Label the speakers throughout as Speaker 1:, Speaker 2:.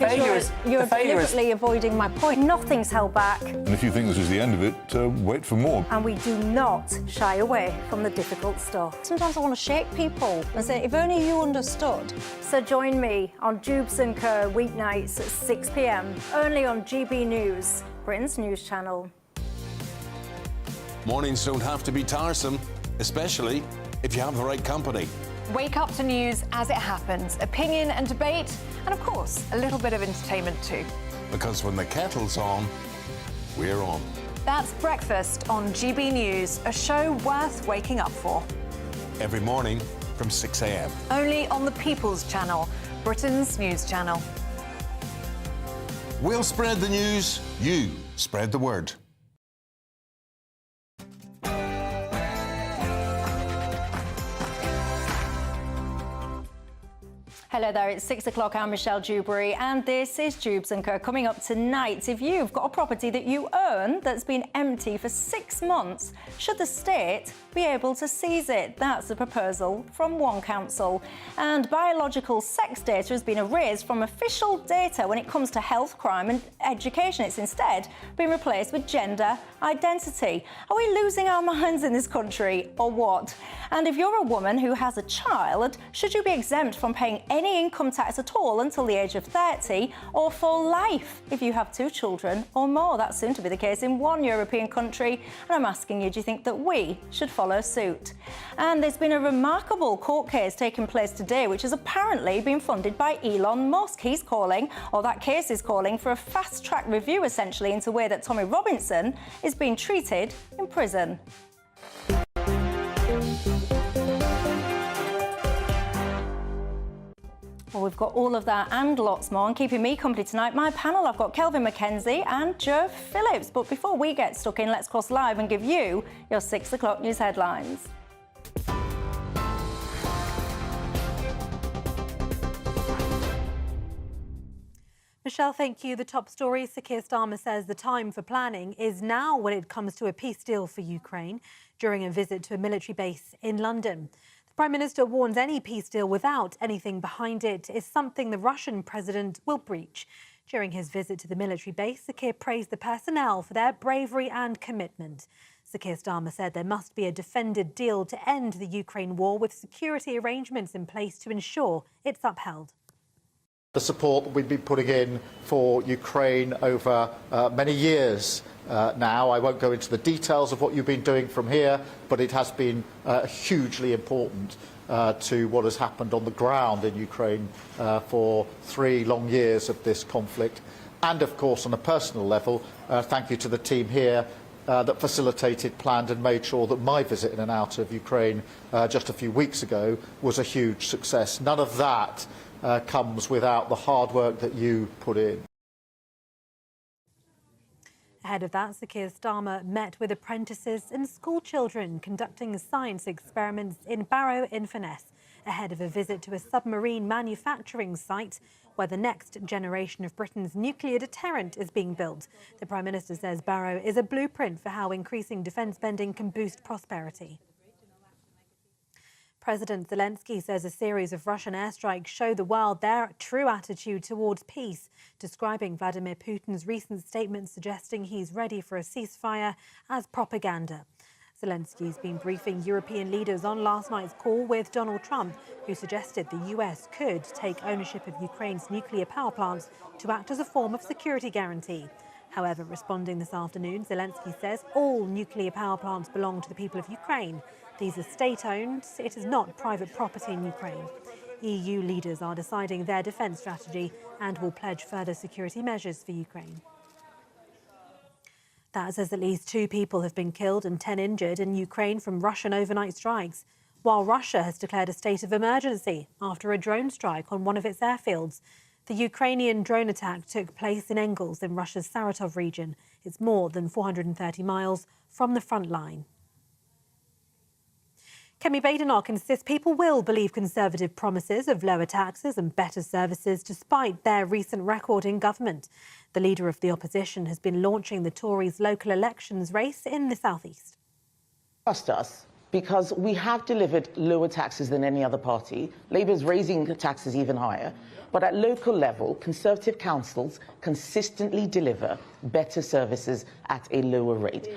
Speaker 1: You're deliberately avoiding my point. Nothing's held back.
Speaker 2: And if you think this is the end of it, wait for more.
Speaker 1: And we do not shy away from the difficult stuff. Sometimes I want to shake people and say, if only you understood. So join me on Dewbs and Co weeknights at 6 p.m, only on GB News, Britain's news channel.
Speaker 3: Mornings don't have to be tiresome, especially if you have the right company.
Speaker 4: Wake up to news as it happens, opinion and debate, and of course, a little bit of entertainment too.
Speaker 3: Because when the kettle's on, we're on.
Speaker 4: That's Breakfast on GB News, a show worth waking up for.
Speaker 3: Every morning from 6 a.m.
Speaker 4: Only on the People's Channel, Britain's news channel.
Speaker 3: We'll spread the news, you spread the word.
Speaker 1: Hello there, it's 6 o'clock. I'm Michelle Dewberry, and this is Dewbs & Co. Coming up tonight, if you've got a property that you own that's been empty for 6 months, should the state be able to seize it? That's a proposal from one council. And biological sex data has been erased from official data when it comes to health, crime and education. It's instead been replaced with gender identity. Are we losing our minds in this country, or what? And if you're a woman who has a child, should you be exempt from paying any income tax at all until the age of 30, or for life if you have 2 children or more? That's soon to be the case in one European country, and I'm asking you, do you think that we should follow suit? And there's been a remarkable court case taking place today, which has apparently been funded by Elon Musk. He's calling, or that case is calling, for a fast-track review essentially into the way that Tommy Robinson is being treated in prison. Well, we've got all of that and lots more. And keeping me company tonight, my panel, I've got Kelvin McKenzie and Joe Phillips. But before we get stuck in, let's cross live and give you your 6 o'clock news headlines.
Speaker 5: Michelle, thank you. The top story, Sir Keir Starmer says the time for planning is now when it comes to a peace deal for Ukraine during a visit to a military base in London. The Prime Minister warns any peace deal without anything behind it is something the Russian president will breach. During his visit to the military base, Sir Keir praised the personnel for their bravery and commitment. Sir Keir Starmer said there must be a defended deal to end the Ukraine war with security arrangements in place to ensure it's upheld.
Speaker 6: The support that we've been putting in for Ukraine over many years now. I won't go into the details of what you've been doing from here, but it has been hugely important to what has happened on the ground in Ukraine for 3 long years of this conflict. And, of course, on a personal level, thank you to the team here that facilitated, planned and made sure that my visit in and out of Ukraine just a few weeks ago was a huge success. None of that comes without the hard work that you put in.
Speaker 5: Ahead of that, Sir Keir Starmer met with apprentices and school children conducting science experiments in Barrow-in-Furness ahead of a visit to a submarine manufacturing site where the next generation of Britain's nuclear deterrent is being built. The Prime Minister says Barrow is a blueprint for how increasing defence spending can boost prosperity. President Zelensky says a series of Russian airstrikes show the world their true attitude towards peace, describing Vladimir Putin's recent statement suggesting he's ready for a ceasefire as propaganda. Zelensky's been briefing European leaders on last night's call with Donald Trump, who suggested the US could take ownership of Ukraine's nuclear power plants to act as a form of security guarantee. However, responding this afternoon, Zelensky says all nuclear power plants belong to the people of Ukraine. These are state-owned. It is not private property in Ukraine. EU leaders are deciding their defence strategy and will pledge further security measures for Ukraine. That says at least 2 people have been killed and 10 injured in Ukraine from Russian overnight strikes, while Russia has declared a state of emergency after a drone strike on one of its airfields. The Ukrainian drone attack took place in Engels in Russia's Saratov region. It's more than 430 miles from the front line. Kemi Badenoch insists people will believe Conservative promises of lower taxes and better services despite their recent record in government. The leader of the opposition has been launching the Tories' local elections race in the southeast.
Speaker 7: Trust us, because we have delivered lower taxes than any other party. Labour's raising taxes even higher. But at local level, Conservative councils consistently deliver better services at a lower rate.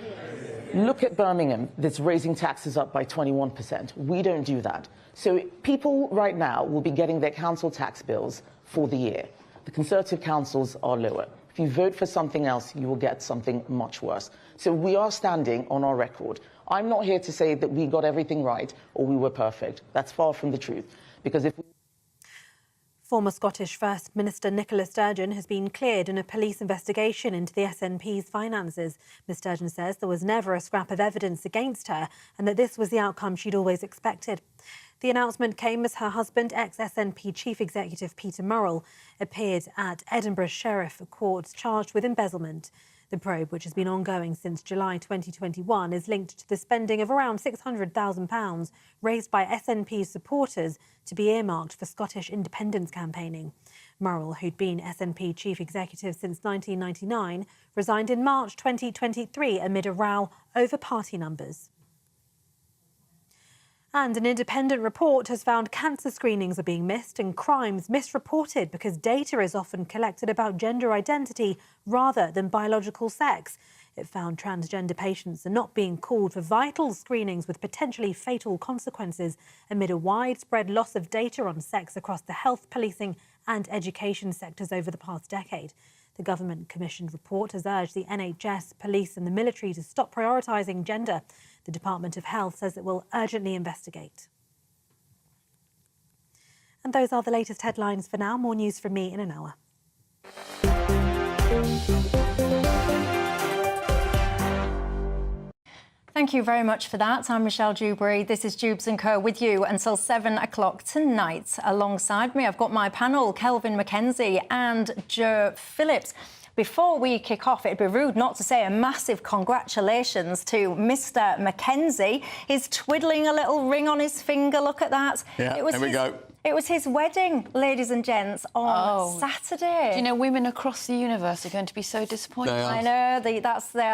Speaker 7: Look at Birmingham, that's raising taxes up by 21%. We don't do that. So people right now will be getting their council tax bills for the year. The Conservative councils are lower. If you vote for something else, you will get something much worse. So we are standing on our record. I'm not here to say that we got everything right or we were perfect. That's far from the truth. Because if
Speaker 5: Former Scottish First Minister Nicola Sturgeon has been cleared in a police investigation into the SNP's finances. Ms Sturgeon says there was never a scrap of evidence against her and that this was the outcome she'd always expected. The announcement came as her husband, ex-SNP Chief Executive Peter Murrell, appeared at Edinburgh Sheriff Court charged with embezzlement. The probe, which has been ongoing since July 2021, is linked to the spending of around £600,000 raised by SNP supporters to be earmarked for Scottish independence campaigning. Murrell, who'd been SNP Chief Executive since 1999, resigned in March 2023 amid a row over party numbers. And an independent report has found cancer screenings are being missed and crimes misreported because data is often collected about gender identity rather than biological sex. It found transgender patients are not being called for vital screenings with potentially fatal consequences amid a widespread loss of data on sex across the health, policing and education sectors over the past decade. The government-commissioned report has urged the NHS, police and the military to stop prioritising gender. The Department of Health says it will urgently investigate. And those are the latest headlines for now. More news from me in an hour.
Speaker 1: Thank you very much for that. I'm Michelle Dewberry. This is Dewbs & Co with you until 7 o'clock tonight. Alongside me, I've got my panel, Kelvin McKenzie and Jo Phillips. Before we kick off, it'd be rude not to say a massive congratulations to Mr. McKenzie. He's twiddling a little ring on his finger. Look at that.
Speaker 3: Yeah, there we go.
Speaker 1: It was his wedding, ladies and gents, on Saturday.
Speaker 8: Do you know, women across the universe are going to be so disappointed?
Speaker 1: I know,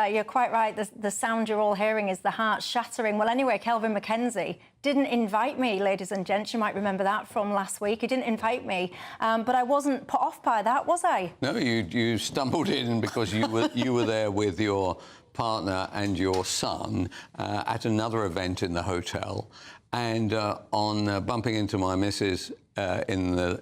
Speaker 1: you're quite right. The sound you're all hearing is the heart shattering. Well, anyway, Kelvin McKenzie didn't invite me, ladies and gents. You might remember that from last week. He didn't invite me, but I wasn't put off by that, was I?
Speaker 9: No, you stumbled in because you were there with your partner and your son at another event in the hotel. And on bumping into my missus in the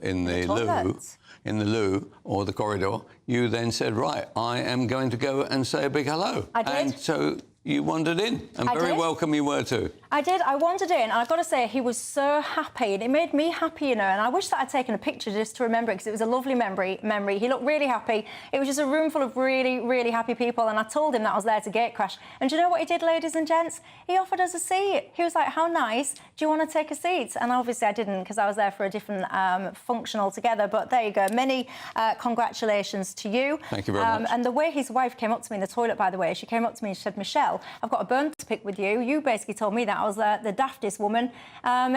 Speaker 9: loo or the corridor, you then said, right, I am going to go and say a big hello.
Speaker 1: I did.
Speaker 9: And so you wandered in, and very welcome you were too.
Speaker 1: I did. I wandered in, and I've got to say, he was so happy, and it made me happy, you know, and I wish that I'd taken a picture just to remember it, because it was a lovely memory. He looked really happy. It was just a room full of really, really happy people, and I told him that I was there to gate crash. And do you know what he did, ladies and gents? He offered us a seat. He was like, how nice. Do you want to take a seat? And obviously I didn't, because I was there for a different function altogether, but there you go. Many congratulations to you.
Speaker 9: Thank you very much.
Speaker 1: And the way his wife came up to me in the toilet, by the way, she came up to me and she said, Michelle, I've got a bone to pick with you. You basically told me that I was the daftest woman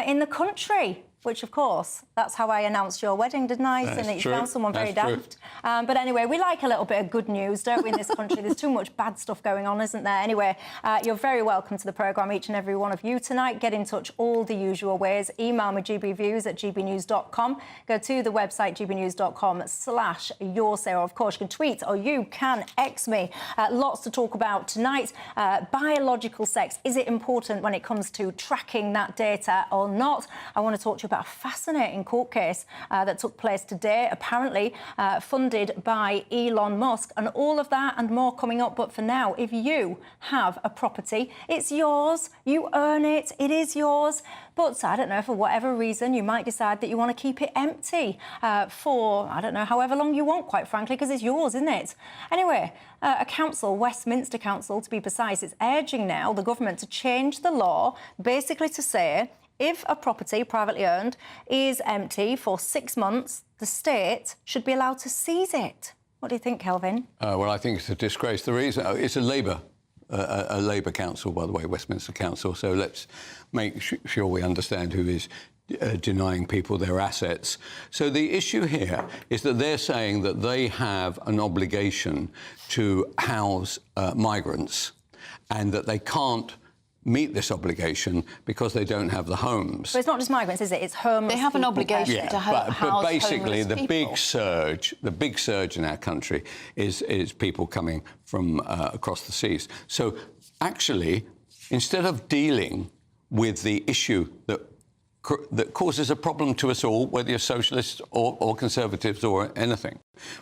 Speaker 1: in the country. Which, of course, that's how I announced your wedding, didn't I?
Speaker 9: That's
Speaker 1: that you
Speaker 9: true.
Speaker 1: found someone very
Speaker 9: That's
Speaker 1: daft. But anyway, we like a little bit of good news, don't we, in this country? There's too much bad stuff going on, isn't there? Anyway, you're very welcome to the programme, each and every one of you tonight. Get in touch all the usual ways. Email me gbviews@gbnews.com. Go to the website gbnews.com/yoursay. Or, of course, you can tweet or you can X me. Lots to talk about tonight. Biological sex. Is it important when it comes to tracking that data or not? I want to talk to you about a fascinating court case that took place today, apparently funded by Elon Musk, and all of that and more coming up. But for now, if you have a property, it's yours, you earn it, it is yours. But I don't know, for whatever reason, you might decide that you want to keep it empty for, I don't know, however long you want, quite frankly, because it's yours, isn't it? Anyway, a council, Westminster Council to be precise, is urging now the government to change the law, basically to say if a property, privately owned, is empty for 6 months, the state should be allowed to seize it. What do you think, Kelvin?
Speaker 9: Well, I think it's a disgrace. The reason it's a Labour council, by the way, Westminster Council. So let's make sure we understand who is denying people their assets. So the issue here is that they're saying that they have an obligation to house migrants, and that they can't meet this obligation because they don't have the homes.
Speaker 1: But it's not just migrants, is it? It's homeless.
Speaker 8: They have an
Speaker 1: people.
Speaker 8: obligation to house
Speaker 9: but basically,
Speaker 8: homeless
Speaker 9: the
Speaker 8: people.
Speaker 9: big surge in our country is people coming from across the seas. So actually, instead of dealing with the issue that causes a problem to us all, whether you're socialists or conservatives or anything,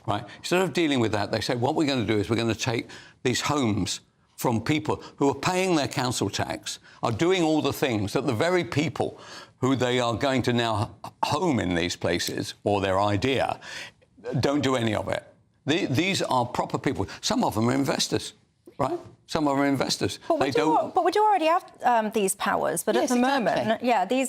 Speaker 9: right? Instead of dealing with that, they say, what we're going to do is we're going to take these homes from people who are paying their council tax, are doing all the things that the very people who they are going to now home in these places, or their idea, don't do any of it. These are proper people. Some of them are investors, right? Some of them are investors.
Speaker 1: But we do already have these powers. But
Speaker 8: yes,
Speaker 1: at the
Speaker 8: exactly.
Speaker 1: moment,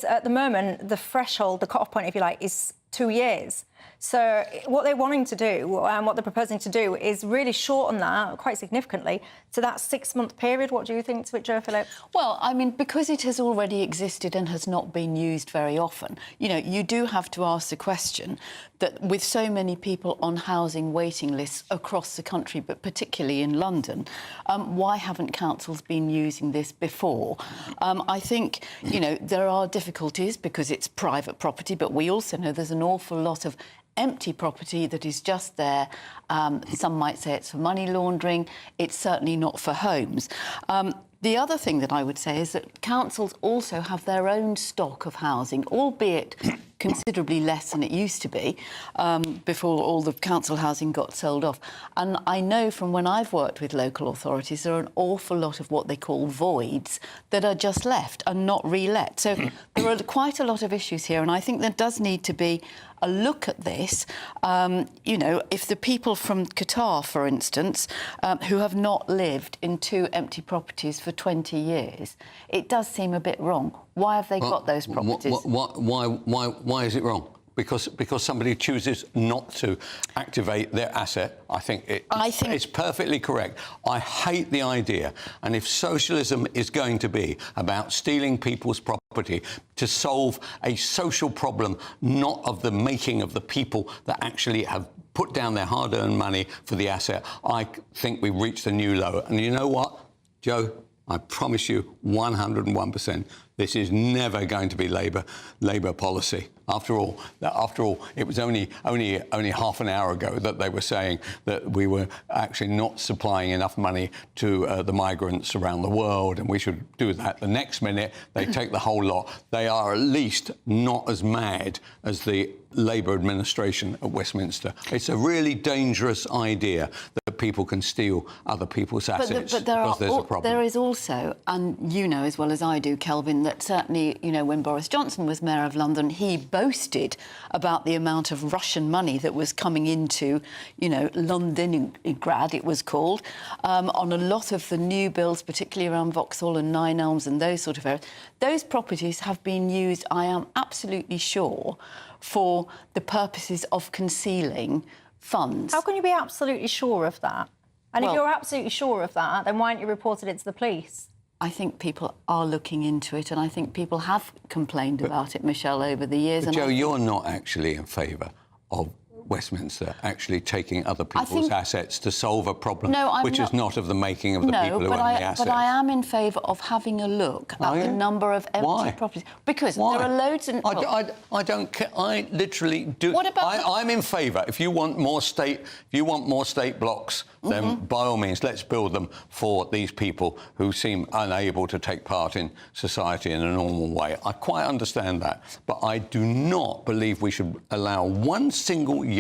Speaker 1: at the moment, the threshold, the cut-off point, if you like, is 2 years. So what they're wanting to do and what they're proposing to do is really shorten that quite significantly to that 6-month period. What do you think to it, Jo Phillips?
Speaker 8: Well, I mean, because it has already existed and has not been used very often, you know, you do have to ask the question that with so many people on housing waiting lists across the country, but particularly in London, why haven't councils been using this before? I think, you know, there are difficulties because it's private property, but we also know there's an awful lot of empty property that is just there. Some might say it's for money laundering. It's certainly not for homes. The other thing that I would say is that councils also have their own stock of housing, albeit considerably less than it used to be before all the council housing got sold off. And I know from when I've worked with local authorities, there are an awful lot of what they call voids that are just left and not re-let. So there are quite a lot of issues here, and I think there does need to be a look at this. You know, if the people from Qatar, for instance, who have not lived in 2 empty properties for 20 years, it does seem a bit wrong. Why have they got those properties?
Speaker 9: Why is it wrong? Because somebody chooses not to activate their asset. I think it's perfectly correct. I hate the idea. And if socialism is going to be about stealing people's property to solve a social problem, not of the making of the people that actually have put down their hard-earned money for the asset, I think we've reached a new low. And you know what, Jo? I promise you 101%, this is never going to be Labour policy. After all, it was only half an hour ago that they were saying that we were actually not supplying enough money to the migrants around the world, and we should do that. The next minute, they take the whole lot. They are at least not as mad as the Labour administration at Westminster. It's a really dangerous idea that people can steal other people's assets because there's a problem.
Speaker 8: There is also, and you know as well as I do, Kelvin, that certainly, you know, when Boris Johnson was Mayor of London, he boasted about the amount of Russian money that was coming into, you know, Londonigrad, it was called, on a lot of the new builds, particularly around Vauxhall and Nine Elms and those sort of areas. Those properties have been used, I am absolutely sure, for the purposes of concealing funds.
Speaker 1: How can you be absolutely sure of that? And if you're absolutely sure of that, then why haven't you reported it to the police?
Speaker 8: I think people are looking into it, and I think people have complained about it, Michelle, over the years.
Speaker 9: But Jo, you're not actually in favour of Westminster actually taking other people's assets to solve a problem which is not of the making of the people who own the assets.
Speaker 8: But I am in favour of having a look at the number of empty properties. Because there are loads...
Speaker 9: I don't care. I literally do...
Speaker 8: What about...
Speaker 9: I'm in favour. If you want more state blocks, then by all means, let's build them for these people who seem unable to take part in society in a normal way. I quite understand that. But I do not believe we should allow one single yard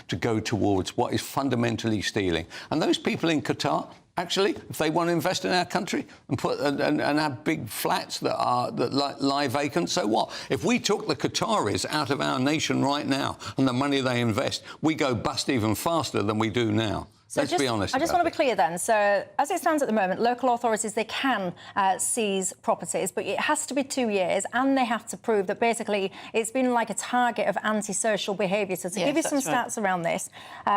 Speaker 9: to go towards what is fundamentally stealing. And those people in Qatar, actually, if they want to invest in our country and put and have big flats that lie vacant, so what? If we took the Qataris out of our nation right now and the money they invest, we go bust even faster than we do now.
Speaker 1: So
Speaker 9: let's be honest.
Speaker 1: I just want to be clear then. So as it stands at the moment, local authorities, they can seize properties, but it has to be 2 years, and they have to prove that basically it's been like a target of antisocial behaviour. So to give you some stats around this,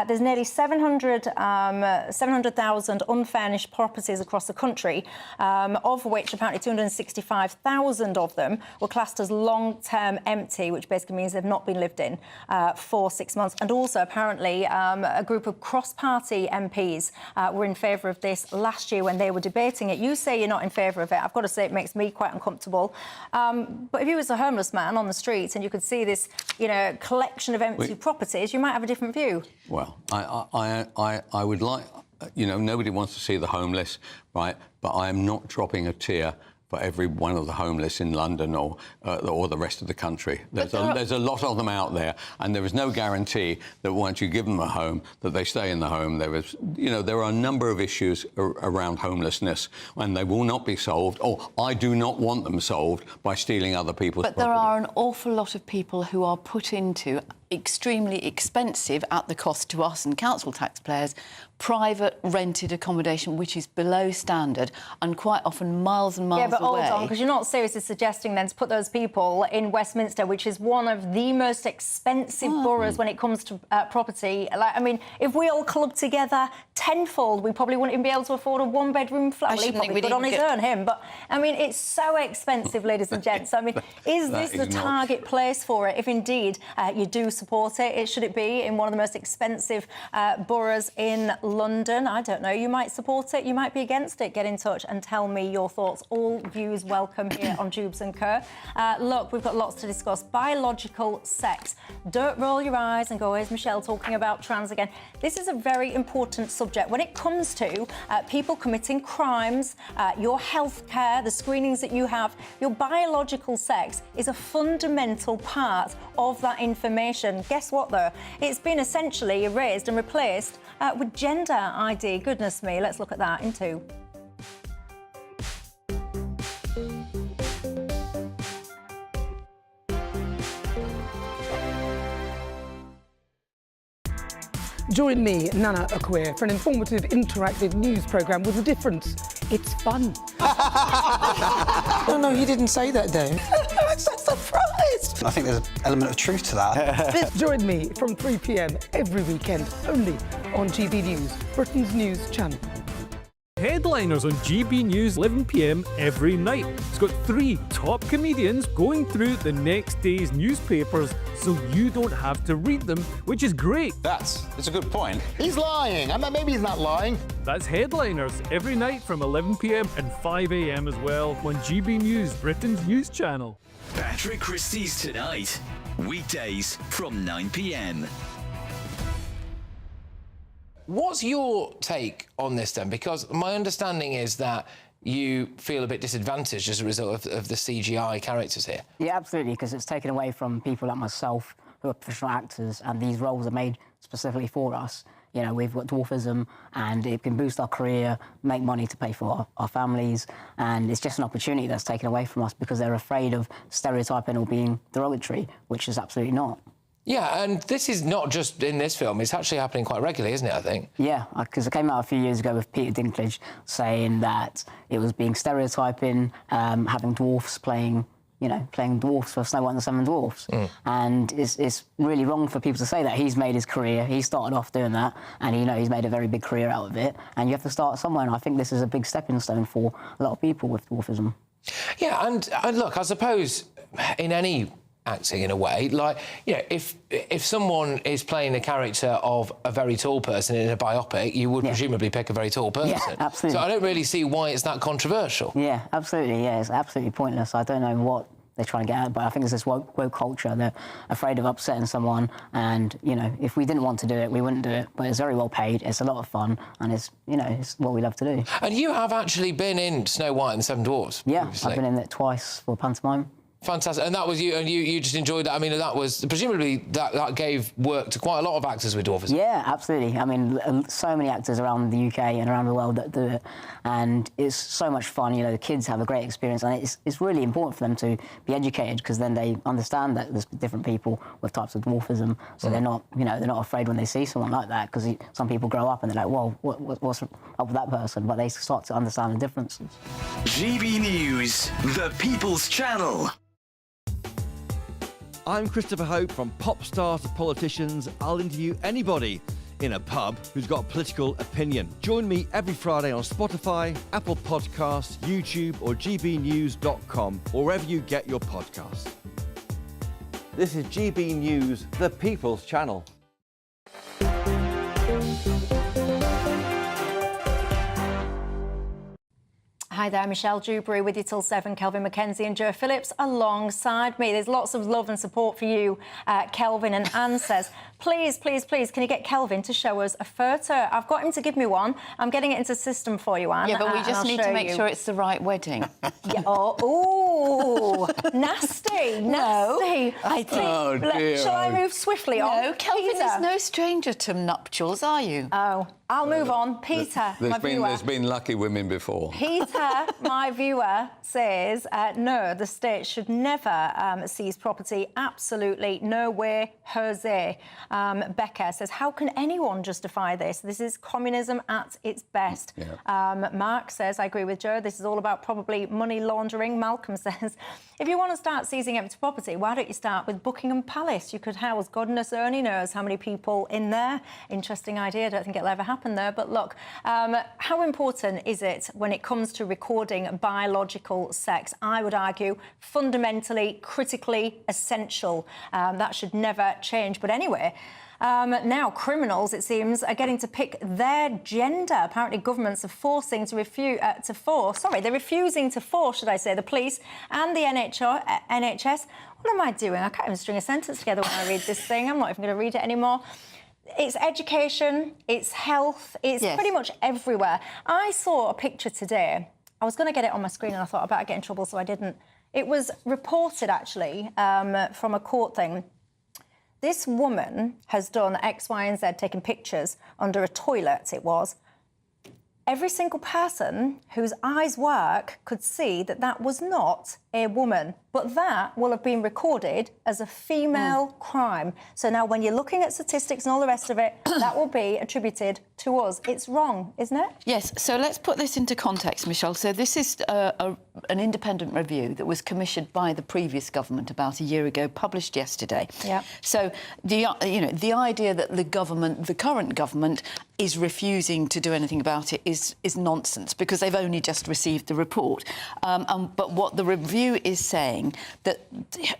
Speaker 1: there's nearly 700,000 unfurnished properties across the country, of which apparently 265,000 of them were classed as long-term empty, which basically means they've not been lived in for 6 months. And also apparently a group of cross-party the MPs were in favour of this last year when they were debating it. You say you're not in favour of it. I've got to say it makes me quite uncomfortable. But if you was a homeless man on the street and you could see this, you know, collection of empty properties, you might have a different view.
Speaker 9: Well, I would like, you know, nobody wants to see the homeless, right? But I am not dropping a tear for every one of the homeless in London or the rest of the country. There's a lot of them out there, and there is no guarantee that once you give them a home, that they stay in the home. There is, you know, there are a number of issues around homelessness, and they will not be solved, or I do not want them solved by stealing other people's property.
Speaker 8: But there are an awful lot of people who are put into extremely expensive, at the cost to us and council taxpayers, private rented accommodation which is below standard and quite often miles and miles away.
Speaker 1: Yeah, but hold on, because you're not seriously suggesting then to put those people in Westminster, which is one of the most expensive boroughs when it comes to property. Like, I mean, if we all clubbed together tenfold, we probably wouldn't even be able to afford a one-bedroom flat. Well, he probably could on his own, him. But, I mean, it's so expensive, ladies and gents. I mean, is this the target place for it? If indeed you do support it, should it be in one of the most expensive boroughs in London? I don't know. You might support it, you might be against it. Get in touch and tell me your thoughts. All views welcome here on Dewbs and Co. Look, we've got lots to discuss. Biological sex. Don't roll your eyes and go, here's Michelle talking about trans again. This is a very important subject when it comes to people committing crimes, your health care, the screenings that you have. Your biological sex is a fundamental part of that information. Guess what, though? It's been essentially erased and replaced with gender ID. Goodness me, let's look at that in 2.
Speaker 10: Join me, Nana Okoye, for an informative, interactive news programme with a difference. It's fun.
Speaker 11: No, he didn't say that, Dave.
Speaker 10: I'm so surprised.
Speaker 11: I think there's an element of truth to that.
Speaker 10: Join me from 3 p.m. every weekend, only on GB News, Britain's news channel.
Speaker 12: Headliners on GB News 11 p.m. every night. It's got 3 top comedians going through the next day's newspapers so you don't have to read them, which is great.
Speaker 3: That's a good point.
Speaker 6: He's lying. I mean, maybe he's not lying.
Speaker 12: That's Headliners every night from 11 p.m. and 5 a.m. as well on GB News, Britain's news channel.
Speaker 13: Patrick Christie's Tonight, weekdays from 9 p.m.
Speaker 14: What's your take on this then? Because my understanding is that you feel a bit disadvantaged as a result of the CGI characters here.
Speaker 15: Yeah, absolutely, because it's taken away from people like myself who are professional actors, and these roles are made specifically for us. You know, we've got dwarfism, and it can boost our career, make money to pay for our families, and it's just an opportunity that's taken away from us because they're afraid of stereotyping or being derogatory, which is absolutely not.
Speaker 14: Yeah, and this is not just in this film, it's actually happening quite regularly, isn't it, I think?
Speaker 15: Yeah, because it came out a few years ago with Peter Dinklage saying that it was being stereotyping, having dwarfs playing dwarfs for Snow White and the Seven Dwarfs. And it's really wrong for people to say that. He's made his career, he started off doing that, and he's made a very big career out of it, and you have to start somewhere, and I think this is a big stepping stone for a lot of people with dwarfism.
Speaker 14: Yeah, and look, I suppose in any acting, in a way, like, if someone is playing a character of a very tall person in a biopic, you would presumably pick a very tall person.
Speaker 15: Yeah, absolutely.
Speaker 14: So I don't really see why it's that controversial.
Speaker 15: Yeah, absolutely, yeah, it's absolutely pointless. I don't know what they're trying to get at, but I think it's this woke culture. They're afraid of upsetting someone, and, if we didn't want to do it, we wouldn't do it, but it's very well paid, it's a lot of fun, and it's what we love to do.
Speaker 14: And you have actually been in Snow White and the Seven Dwarfs previously.
Speaker 15: I've been in it twice for pantomime.
Speaker 14: Fantastic. And that was you, and you just enjoyed that. I mean, that was, presumably, that gave work to quite a lot of actors with dwarfism.
Speaker 15: Yeah, absolutely. I mean, so many actors around the UK and around the world that do it, and it's so much fun. The kids have a great experience, and it's really important for them to be educated, because then they understand that there's different people with types of dwarfism, so they're not, they're not afraid when they see someone like that, because some people grow up and they're like, well, what's up with that person? But they start to understand the differences.
Speaker 13: GB News, the People's Channel.
Speaker 16: I'm Christopher Hope. From pop stars to politicians, I'll interview anybody in a pub who's got a political opinion. Join me every Friday on Spotify, Apple Podcasts, YouTube or gbnews.com, or wherever you get your podcasts. This is GB News, the People's Channel.
Speaker 1: Hi there, Michelle Dewberry with you till 7. Kelvin Mackenzie and Joe Phillips alongside me. There's lots of love and support for you, Kelvin. And Anne says, please, please, please, can you get Kelvin to show us a photo? I've got him to give me one. I'm getting it into the system for you, Anne.
Speaker 8: Yeah, but we just need to make sure it's the right wedding.
Speaker 1: Yeah. Oh, ooh, nasty, nasty.
Speaker 8: I think.
Speaker 9: Oh, dear.
Speaker 1: Shall I move swiftly on?
Speaker 8: No, Kelvin is no stranger to nuptials, are you?
Speaker 1: Oh, I'll move on. Peter, my viewer.
Speaker 9: There's been lucky women before.
Speaker 1: Peter, my viewer, says, no, the state should never seize property. Absolutely no way, Jose. Becca says, how can anyone justify this? This is communism at its best. Yeah. Mark says, I agree with Joe, this is all about probably money laundering. Malcolm says, if you want to start seizing empty property, why don't you start with Buckingham Palace? You could house, goodness only knows how many people in there. Interesting idea. I don't think it'll ever happen there. But look, how important is it when it comes to recording biological sex? I would argue fundamentally, critically essential. That should never change. But anyway, now criminals, it seems, are getting to pick their gender. Apparently governments are forcing to they're refusing to force, should I say, the police and the NHS. What am I doing? I can't even string a sentence together when I read this thing. I'm not even going to read it anymore. It's education, it's health, it's pretty much everywhere. I saw a picture today. I was going to get it on my screen and I thought I better get in trouble, so I didn't. It was reported, actually, from a court thing. This woman has done X, Y and Z, taking pictures under a toilet, it was. Every single person whose eyes work could see that that was not a woman, but that will have been recorded as a female crime. So now when you're looking at statistics and all the rest of it, that will be attributed to us. It's wrong, isn't it?
Speaker 8: Yes, so let's put this into context, Michelle. So this is an independent review that was commissioned by the previous government about a year ago, published yesterday. Yeah. So the idea that the current government is refusing to do anything about it is nonsense, because they've only just received the report. But what the review is saying, that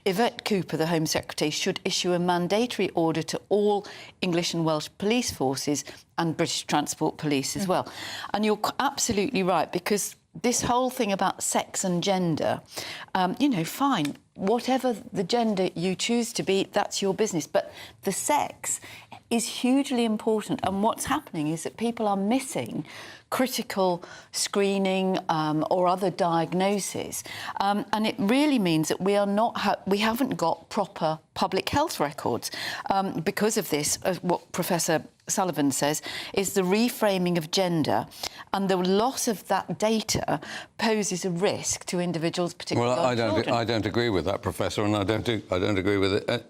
Speaker 8: Yvette Cooper, the Home Secretary, should issue a mandatory order to all English and Welsh police forces and British Transport Police as well. And you're absolutely right, because this whole thing about sex and gender, fine, whatever the gender you choose to be, that's your business. But the sex is hugely important. And what's happening is that people are missing critical screening or other diagnoses. And it really means that we are not we haven't got proper public health records. Because of this, what Professor Sullivan says is the reframing of gender, and the loss of that data poses a risk to individuals, particularly children.
Speaker 9: I don't agree with that, Professor, and I don't agree with it.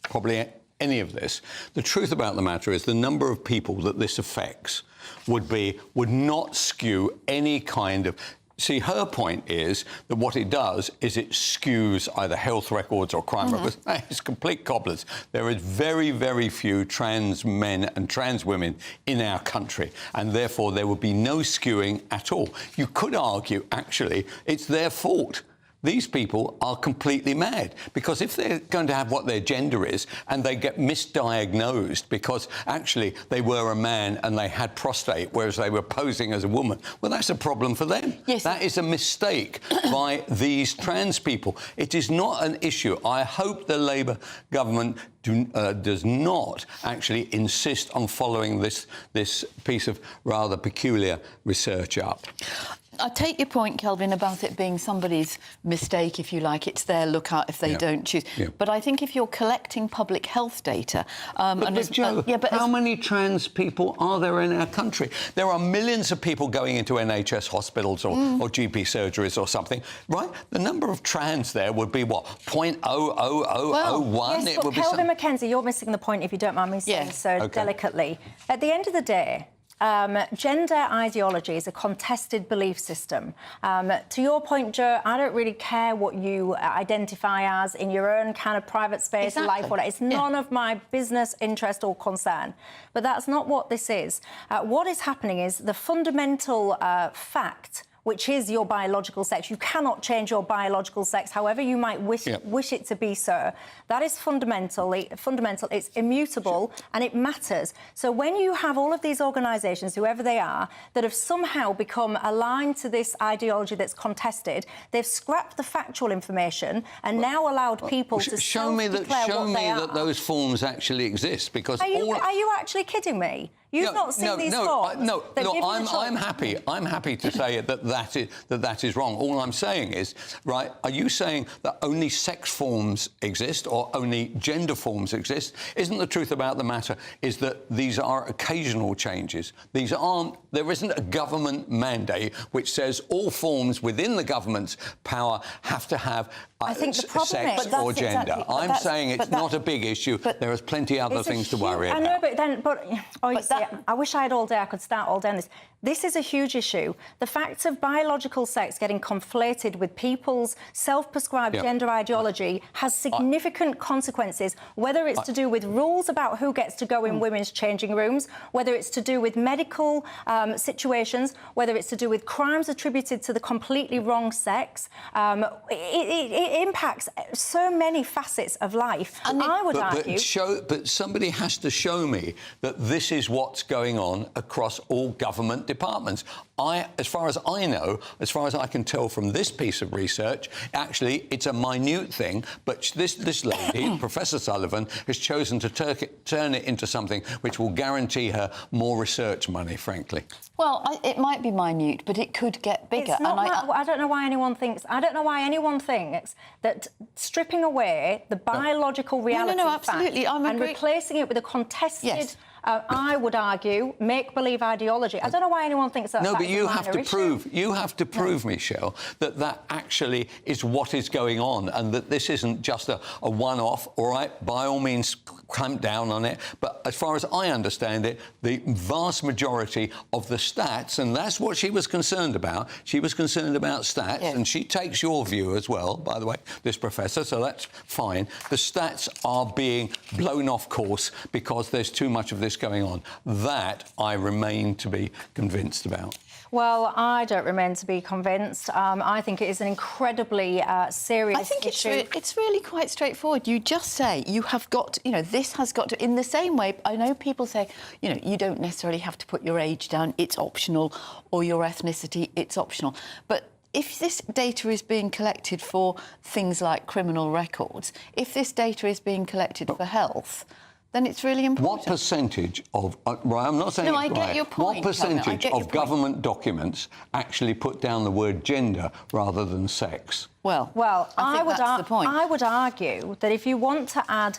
Speaker 9: Probably any of this. The truth about the matter is the number of people that this affects would not skew any kind of... See, her point is that what it does is it skews either health records or crime records. It's complete cobblers. There is very, very few trans men and trans women in our country, and therefore there would be no skewing at all. You could argue, actually, it's their fault. These people are completely mad, because if they're going to have what their gender is and they get misdiagnosed because actually they were a man and they had prostate, whereas they were posing as a woman, well, that's a problem for them. Yes. That is a mistake by these trans people. It is not an issue. I hope the Labour government does not actually insist on following this piece of rather peculiar research up.
Speaker 8: I take your point, Kelvin, about it being somebody's mistake, if you like. It's their lookout if they don't choose. Yeah. But I think if you're collecting public health data...
Speaker 9: How many trans people are there in our country? There are millions of people going into NHS hospitals or GP surgeries or something, right? The number of trans there would be, what, 0.00001?
Speaker 1: Yes, but Kelvin Mackenzie, you're missing the point, if you don't mind me saying so delicately. At the end of the day, gender ideology is a contested belief system. To your point, Joe, I don't really care what you identify as in your own kind of private space, life, whatever. It's none of my business, interest or concern. But that's not what this is. What is happening is the fundamental fact which is your biological sex. You cannot change your biological sex, however you might wish it to be so. That is fundamental. It's immutable and it matters. So when you have all of these organisations, whoever they are, that have somehow become aligned to this ideology that's contested, they've scrapped the factual information and now allowed people to
Speaker 9: show me that those forms actually exist, because
Speaker 1: are you actually kidding me? You've not seen these forms.
Speaker 9: Look, I'm happy to say that is wrong. All I'm saying is, right, are you saying that only sex forms exist or only gender forms exist? Isn't the truth about the matter is that these are occasional changes? There isn't a government mandate which says all forms within the government's power have to have sex or gender. I'm saying it's not a big issue. There is plenty other things to worry about.
Speaker 1: I know, I wish I had all day. I could start all day on this. This is a huge issue. The fact of biological sex getting conflated with people's self-prescribed gender ideology has significant consequences, whether it's to do with rules about who gets to go in women's changing rooms, whether it's to do with medical situations, whether it's to do with crimes attributed to the completely wrong sex. It impacts so many facets of life. And I would argue...
Speaker 9: But somebody has to show me that this is what's going on across all government departments. As far as I know, as far as I can tell from this piece of research, actually, it's a minute thing, but this lady, Professor Sullivan, has chosen to turn it into something which will guarantee her more research money, frankly.
Speaker 8: Well, it might be minute, but it could get bigger.
Speaker 1: It's not I don't know why anyone thinks that stripping away the biological reality
Speaker 8: absolutely,
Speaker 1: and replacing it with a contested... I would argue, make-believe ideology. I don't know why anyone thinks that.
Speaker 9: No, but you have to prove, Michelle, that actually is what is going on, and that this isn't just a one-off. All right, by all means, clamp down on it. But as far as I understand it, the vast majority of the stats, and that's what she was concerned about. She was concerned about stats, and she takes your view as well, by the way, this professor. So that's fine. The stats are being blown off course because there's too much of this going on. That I remain to be convinced about.
Speaker 1: Well, I don't remain to be convinced. I think it is an incredibly serious issue.
Speaker 8: I think it's really quite straightforward. You just say you have got, this has got to... In the same way, I know people say, you don't necessarily have to put your age down, it's optional, or your ethnicity, it's optional. But if this data is being collected for things like criminal records, if this data is being collected for health, then it's really important.
Speaker 9: What percentage of... right, I'm not saying
Speaker 8: No,
Speaker 9: it's
Speaker 8: I get your point.
Speaker 9: What percentage of government documents actually put down the word gender rather than sex?
Speaker 1: Well, I would argue that if you want to add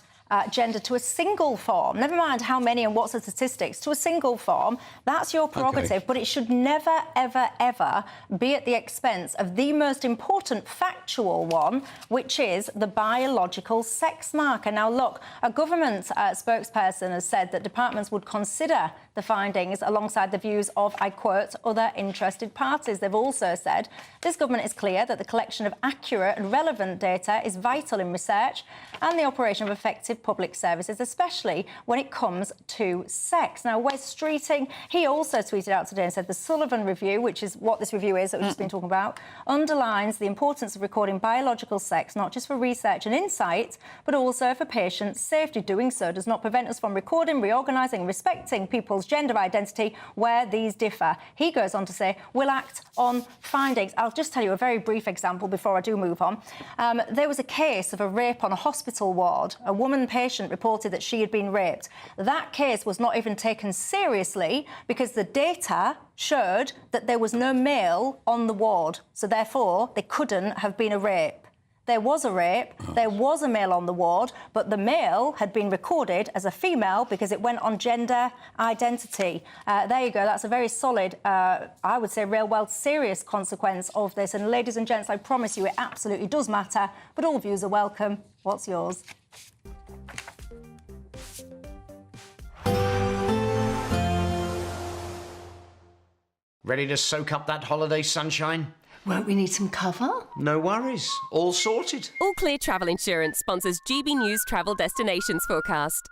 Speaker 1: gender to a single form, never mind how many and what's the statistics, to a single form, that's your prerogative, but it should never, ever, ever be at the expense of the most important factual one, which is the biological sex marker. Now, look, a government spokesperson has said that departments would consider the findings alongside the views of, I quote, other interested parties. They've also said this government is clear that the collection of accurate and relevant data is vital in research and the operation of effective public services, especially when it comes to sex. Now, Wes Streeting, he also tweeted out today and said the Sullivan Review, which is what this review is that we've just been talking about, underlines the importance of recording biological sex, not just for research and insight, but also for patient safety. Doing so does not prevent us from recording, reorganising and respecting people's gender identity where these differ. He goes on to say, we'll act on findings. I'll just tell you a very brief example before I do move on. There was a case of a rape on a hospital ward. A woman patient reported that she had been raped. That case was not even taken seriously because the data showed that there was no male on the ward. So therefore, there couldn't have been a rape. There was a rape, there was a male on the ward, but the male had been recorded as a female because it went on gender identity. There you go, that's a very solid, I would say, real-world serious consequence of this. And ladies and gents, I promise you it absolutely does matter, but all views are welcome. What's yours?
Speaker 17: Ready to soak up that holiday sunshine?
Speaker 18: Won't we need some cover?
Speaker 17: No worries. All sorted.
Speaker 19: All Clear Travel Insurance sponsors GB News Travel Destinations Forecast.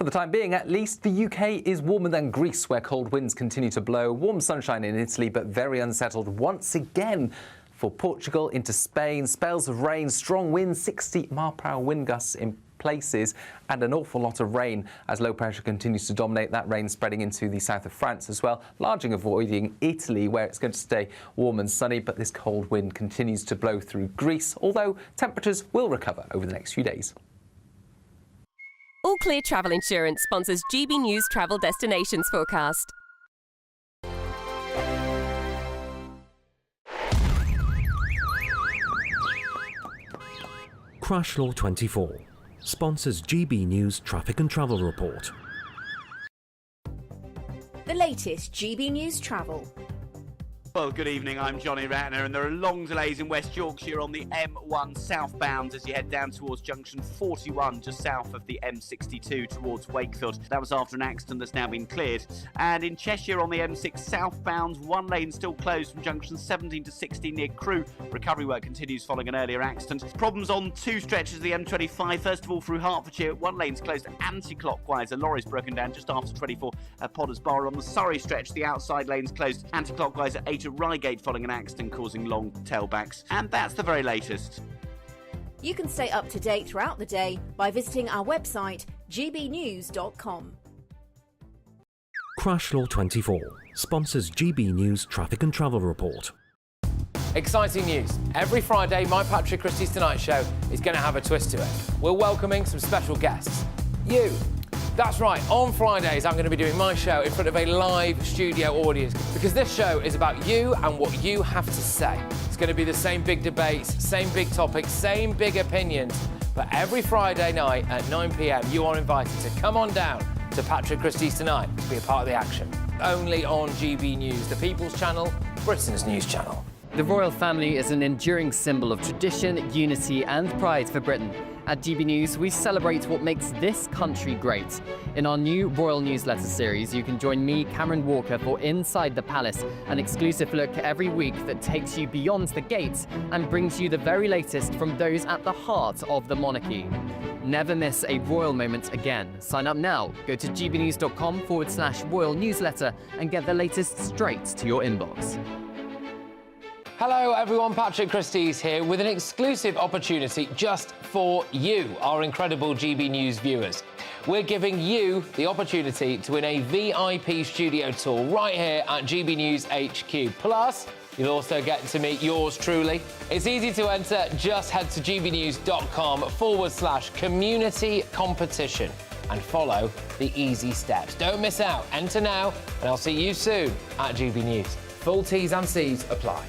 Speaker 18: For the time being, at least, the UK is warmer than Greece, where cold winds continue to blow. Warm sunshine in Italy, but very unsettled once again for Portugal into Spain. Spells of rain, strong winds, 60-mile-per-hour wind gusts in places, and an awful lot of rain as low pressure continues to dominate. That rain spreading into the south of France as well, largely avoiding Italy, where it's going to stay warm and sunny, but this cold wind continues to blow through Greece, although temperatures will recover over the next few days.
Speaker 19: All Clear Travel Insurance sponsors GB News Travel Destinations Forecast.
Speaker 20: Crash Law 24 sponsors GB News Traffic and Travel Report.
Speaker 21: The latest GB News Travel.
Speaker 22: Well, good evening, I'm Johnny Ratner, and there are long delays in West Yorkshire on the M1 southbound as you head down towards junction 41, just south of the M62 towards Wakefield. That was after an accident that's now been cleared. And in Cheshire on the M6 southbound, one lane still closed from junction 17 to 60 near Crewe. Recovery work continues following an earlier accident. Problems on two stretches of the M25. First of all, through Hertfordshire, one lane's closed anti-clockwise. A lorry's broken down just after 24 at Potters Bar. On the Surrey stretch, the outside lane's closed anti-clockwise at 8 at Reigate following an accident causing long tailbacks. And that's the very latest.
Speaker 21: You can stay up to date throughout the day by visiting our website, gbnews.com.
Speaker 20: Crash Law 24 sponsors GB News Traffic and Travel Report.
Speaker 14: Exciting news. Every Friday, my Patrick Christie's Tonight Show is going to have a twist to it. We're welcoming some special guests. You. That's right, on Fridays I'm going to be doing my show in front of a live studio audience because this show is about you and what you have to say. It's going to be the same big debates, same big topics, same big opinions. But every Friday night at 9 p.m, you are invited to come on down to Patrick Christie's Tonight to be a part of the action. Only on GB News, the People's Channel, Britain's news channel.
Speaker 23: The royal family is an enduring symbol of tradition, unity and pride for Britain. At GB News, we celebrate what makes this country great. In our new Royal Newsletter series, you can join me, Cameron Walker, for Inside the Palace, an exclusive look every week that takes you beyond the gates and brings you the very latest from those at the heart of the monarchy. Never miss a royal moment again. Sign up now. Go to gbnews.com/royal newsletter and get the latest straight to your inbox.
Speaker 14: Hello everyone, Patrick Christie's here with an exclusive opportunity just for you, our incredible GB News viewers. We're giving you the opportunity to win a VIP studio tour right here at GB News HQ. Plus, you'll also get to meet yours truly. It's easy to enter, just head to gbnews.com/community competition and follow the easy steps. Don't miss out, enter now, and I'll see you soon at GB News. Full T's and C's apply.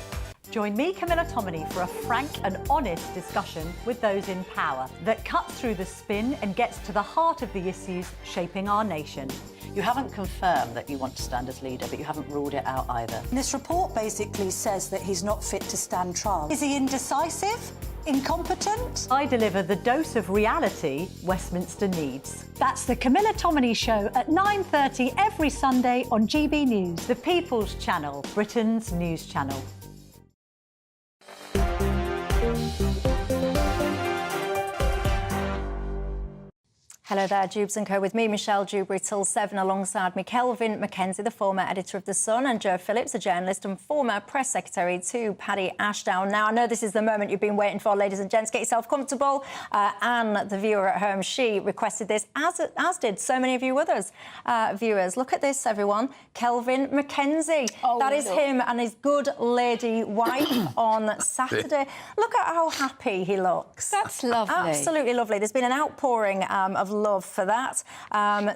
Speaker 24: Join me, Camilla Tominey, for a frank and honest discussion with those in power that cuts through the spin and gets to the heart of the issues shaping our nation.
Speaker 25: You haven't confirmed that you want to stand as leader, but you haven't ruled it out either.
Speaker 26: This report basically says that he's not fit to stand trial. Is he indecisive? Incompetent?
Speaker 24: I deliver the dose of reality Westminster needs. That's the Camilla Tominey Show at 9:30 every Sunday on GB News, the People's Channel, Britain's news channel.
Speaker 1: Hello there, Dewbs & Co. with me, Michelle Dewberry, till 7, alongside me, Kelvin Mackenzie, the former editor of The Sun, and Joe Phillips, a journalist and former press secretary to Paddy Ashdown. Now, I know this is the moment you've been waiting for, ladies and gents. Get yourself comfortable. Anne, the viewer at home, she requested this, as did so many of you others viewers. Look at this, everyone. Kelvin Mackenzie. That is him and his good lady wife on Saturday. Look at how happy he looks.
Speaker 8: That's lovely.
Speaker 1: Absolutely lovely. There's been an outpouring of love for that.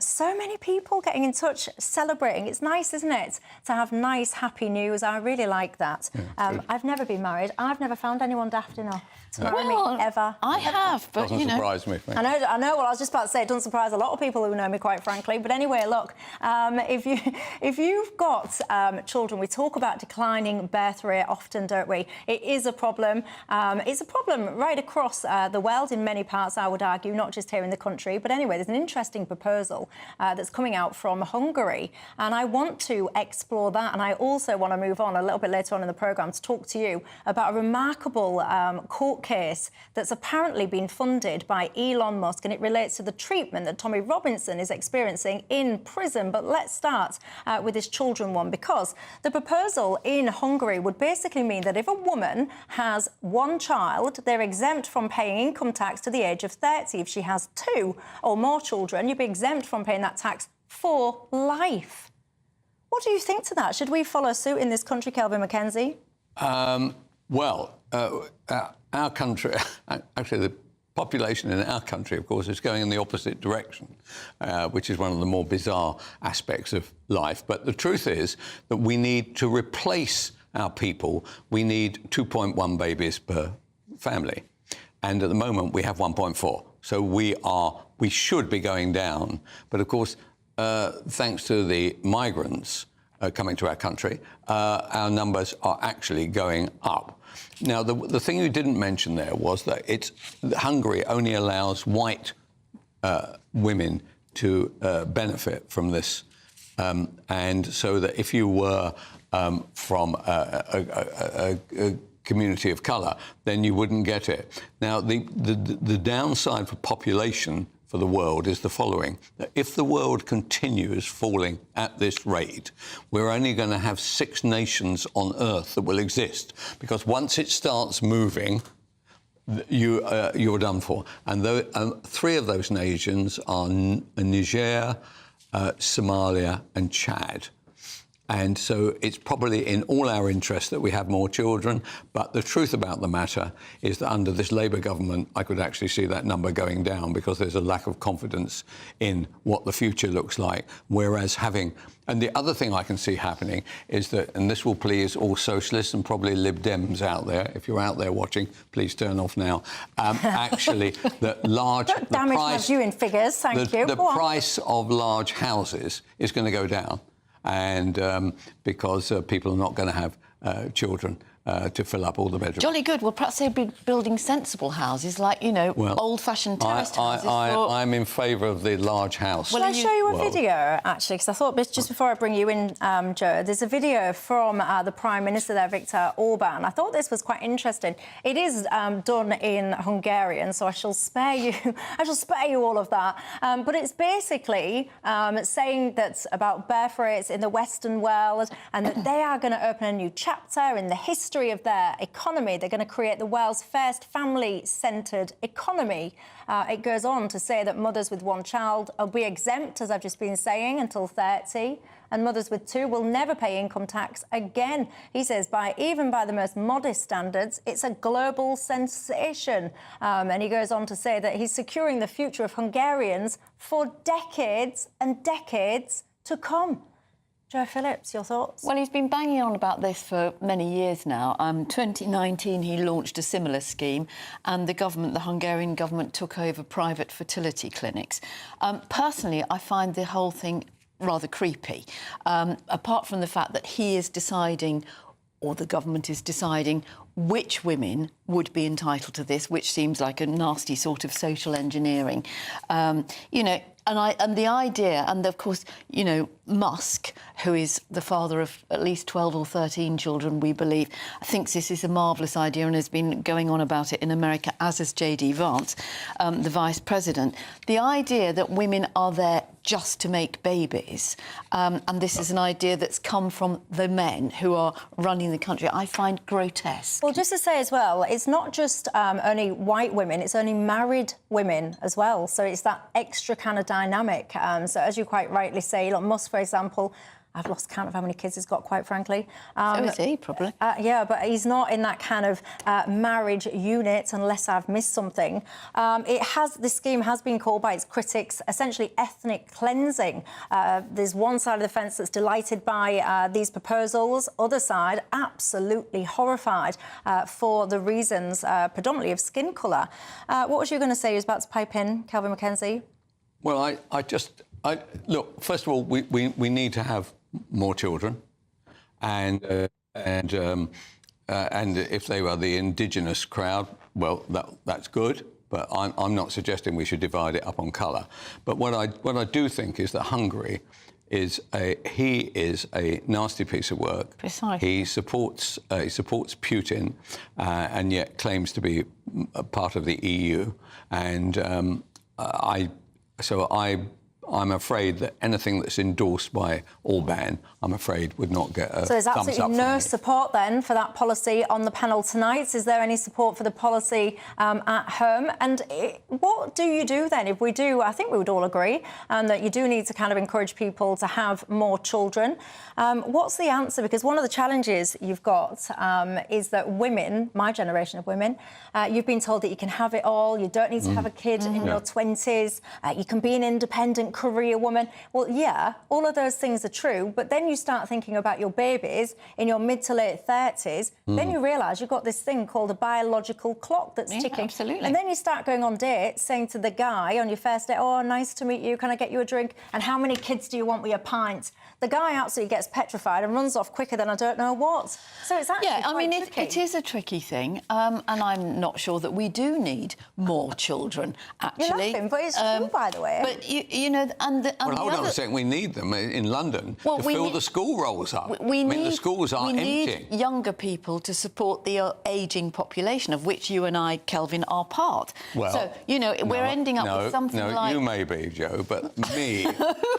Speaker 1: So many people getting in touch, celebrating. It's nice, isn't it, to have nice, happy news. I really like that. I've never been married. I've never found anyone daft enough to marry me, ever.
Speaker 8: I have, but,
Speaker 9: doesn't surprise me.
Speaker 1: I know. Well, I was just about to say it doesn't surprise a lot of people who know me, quite frankly. But anyway, look, if you've got children, we talk about declining birth rate often, don't we? It is a problem. It's a problem right across the world in many parts, I would argue, not just here in the country. But anyway, there's an interesting proposal that's coming out from Hungary, and I want to explore that. And I also want to move on a little bit later on in the programme to talk to you about a remarkable court case that's apparently been funded by Elon Musk, and it relates to the treatment that Tommy Robinson is experiencing in prison. But let's start with this children one, because the proposal in Hungary would basically mean that if a woman has one child, they're exempt from paying income tax to the age of 30. If she has 2 or more children, you'd be exempt from paying that tax for life. What do you think to that? Should we follow suit in this country, Kelvin Mackenzie?
Speaker 9: Our country, actually the population in our country, of course, is going in the opposite direction, which is one of the more bizarre aspects of life. But the truth is that we need to replace our people. We need 2.1 babies per family. And at the moment, we have 1.4. So we should be going down. But of course, thanks to the migrants coming to our country, our numbers are actually going up. Now, the thing you didn't mention there was that Hungary only allows white women to benefit from this. And so that if you were from a community of colour, then you wouldn't get it. Now, the downside for population for the world is the following. If the world continues falling at this rate, we're only going to have 6 nations on Earth that will exist, because once it starts moving, you're done for. And 3 of those nations are Niger, Somalia and Chad. And so it's probably in all our interest that we have more children. But the truth about the matter is that under this Labour government, I could actually see that number going down, because there's a lack of confidence in what the future looks like. Whereas and the other thing I can see happening is that, and this will please all socialists and probably Lib Dems out there, if you're out there watching, please turn off now. Actually,
Speaker 1: Don't damage my viewing figures, thank you.
Speaker 9: The price of large houses is going to go down. And because people are not going to have children to fill up all the bedrooms.
Speaker 8: Jolly good. Well, perhaps they'd be building sensible houses, like, old-fashioned terraced houses.
Speaker 9: I'm in favour of the large house.
Speaker 1: Well, I'll show you a video, actually, because I thought, just before I bring you in, Joe, there's a video from the Prime Minister there, Viktor Orban. I thought this was quite interesting. It is done in Hungarian, so I shall spare you all of that. But it's basically saying that about birth rates in the Western world, and that they are going to open a new chapter in the history of their economy. They're going to create the world's first family-centred economy. It goes on to say that mothers with 1 child will be exempt, as I've just been saying, until 30, and mothers with 2 will never pay income tax again. He says, even by the most modest standards, it's a global sensation. And he goes on to say that he's securing the future of Hungarians for decades and decades to come. Joe Phillips, your thoughts?
Speaker 8: Well, he's been banging on about this for many years now. 2019, he launched a similar scheme, and the Hungarian government took over private fertility clinics. Personally, I find the whole thing rather creepy, apart from the fact that he is deciding, or the government is deciding, which women would be entitled to this, which seems like a nasty sort of social engineering. And the idea, and of course, Musk, who is the father of at least 12 or 13 children, we believe, thinks this is a marvellous idea and has been going on about it in America, as has J.D. Vance, the vice president. The idea that women are there just to make babies, and this is an idea that's come from the men who are running the country, I find grotesque.
Speaker 1: Well, just to say as well, it's not just only white women, it's only married women as well. So it's that extra kind of dynamic. So as you quite rightly say, Elon Musk, for example, I've lost count of how many kids he's got, quite frankly.
Speaker 8: So is he, probably.
Speaker 1: Yeah, but he's not in that kind of marriage unit, unless I've missed something. This scheme has been called by its critics essentially ethnic cleansing. There's one side of the fence that's delighted by these proposals, other side absolutely horrified for the reasons predominantly of skin colour. What was you going to say? You was about to pipe in, Kelvin Mackenzie?
Speaker 9: Well, look, first of all, we need to have more children, and if they were the indigenous crowd, well, that's good. but I'm not suggesting we should divide it up on colour. But what I do think is that Hungary is a nasty piece of work.
Speaker 8: Precisely.
Speaker 9: He supports Putin, and yet claims to be a part of the EU. And I'm afraid that anything that's endorsed by Orbán, I'm afraid, would not get a
Speaker 1: So there's
Speaker 9: thumbs up
Speaker 1: absolutely
Speaker 9: from
Speaker 1: no
Speaker 9: me.
Speaker 1: support then for that policy on the panel tonight. Is there any support for the policy at home? And what do you do then if we do? I think we would all agree that you do need to kind of encourage people to have more children. What's the answer? Because one of the challenges you've got is that women, my generation of women, you've been told that you can have it all. You don't need to have a kid in your 20s. You can be an independent career woman. Well, yeah, all of those things are true, but then you start thinking about your babies in your mid to late 30s, then you realise you've got this thing called a biological clock that's ticking.
Speaker 8: Absolutely.
Speaker 1: And then you start going on dates, saying to the guy on your first date, oh, nice to meet you, can I get you a drink? And how many kids do you want with your pint? The guy absolutely gets petrified and runs off quicker than I don't know what. So it's actually
Speaker 8: it is a tricky thing, and I'm not sure that we do need more children, actually.
Speaker 1: You're laughing, but it's true, by the way.
Speaker 8: But, you know,
Speaker 9: Well, hold on a second. We need them in London to fill the school rolls up. The schools are empty.
Speaker 8: We need younger people to support the ageing population, of which you and I, Kelvin, are part.
Speaker 9: Well,
Speaker 8: so, you know, we're ending up with something like...
Speaker 9: you may be, Joe, but me,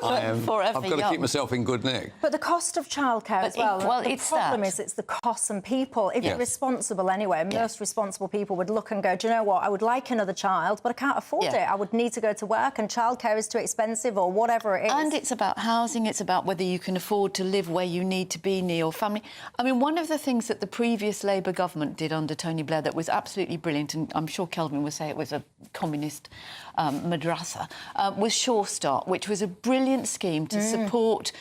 Speaker 9: I've got to keep myself in good nick.
Speaker 1: But the cost of childcare as well. The problem is it's the costs, and people, if you're responsible anyway, most responsible people would look and go, do you know what, I would like another child, but I can't afford it. I would need to go to work and childcare is too expensive or whatever it is.
Speaker 8: And it's about housing, it's about whether you can afford to live where you need to be near your family. I mean, one of the things that the previous Labour government did under Tony Blair that was absolutely brilliant, and I'm sure Kelvin would say it was a communist madrasa, was Sure Start, which was a brilliant scheme to support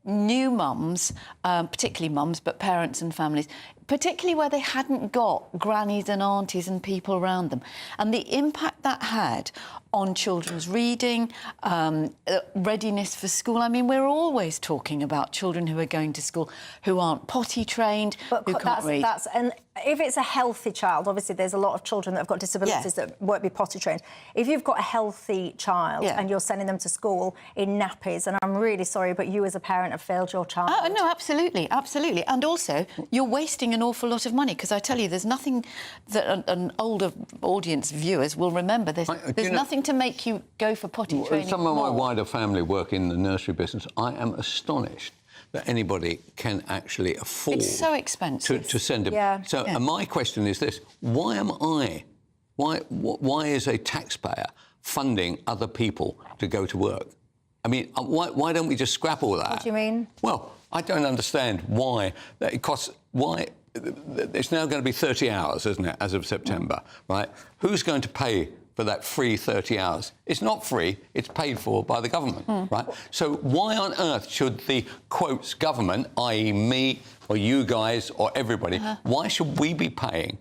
Speaker 8: new mums, particularly mums, but parents and families, particularly where they hadn't got grannies and aunties and people around them. And the impact that had on children's reading, readiness for school. I mean, we're always talking about children who are going to school who aren't potty trained, who can't read.
Speaker 1: And if it's a healthy child, obviously there's a lot of children that have got disabilities that won't be potty trained. If you've got a healthy child and you're sending them to school in nappies, and I'm really sorry, but you as a parent have failed your child.
Speaker 8: Oh, no, absolutely, absolutely. And also, you're wasting an awful lot of money, because I tell you, there's nothing that an older audience viewers will remember. There's nothing to make you go for potty training.
Speaker 9: Some of my wider family work in the nursery business. I am astonished that anybody can actually afford...
Speaker 8: It's so expensive.
Speaker 9: ...to send them. So my question is this. Why am I... Why is a taxpayer funding other people to go to work? I mean, why don't we just scrap all that?
Speaker 1: What do you mean?
Speaker 9: Well, I don't understand why it costs... Why... It's now going to be 30 hours, isn't it, as of September, right? Who's going to pay for that free 30 hours? It's not free, it's paid for by the government, right? So why on earth should the, quotes, government, i.e. me or you guys or everybody, why should we be paying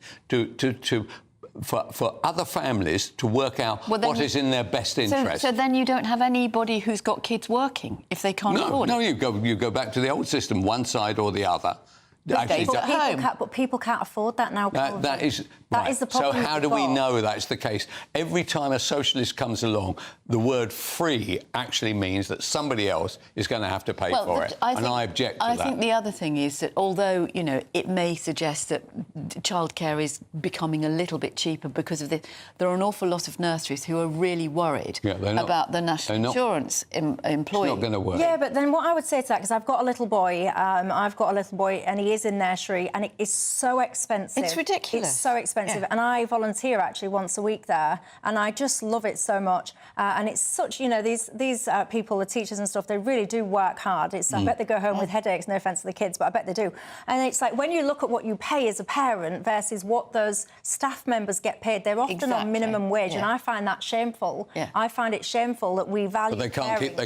Speaker 9: for other families to work out what is in their best interest?
Speaker 8: So then you don't have anybody who's got kids working if they can't afford it?
Speaker 9: No, you go back to the old system, one side or the other.
Speaker 1: But people can't afford that now.
Speaker 9: That is
Speaker 1: the problem.
Speaker 9: So how do we know that's the case? Every time a socialist comes along, the word free actually means that somebody else is going to have to pay for it. And I object to that.
Speaker 8: I think the other thing is that although, you know, it may suggest that childcare is becoming a little bit cheaper because of this, there are an awful lot of nurseries who are really worried about the national insurance employee.
Speaker 9: It's not going to work.
Speaker 1: Yeah, but then what I would say to that, because I've got a little boy, and he is in nursery, and it is so expensive.
Speaker 8: It's ridiculous.
Speaker 1: It's so expensive, and I volunteer actually once a week there, and I just love it so much. And it's such, you know, these people, the teachers and stuff, they really do work hard. I bet they go home with headaches. No offence to the kids, but I bet they do. And it's like when you look at what you pay as a parent versus what those staff members get paid, they're often on minimum wage, and I find that shameful. I find it shameful that we value.
Speaker 9: But they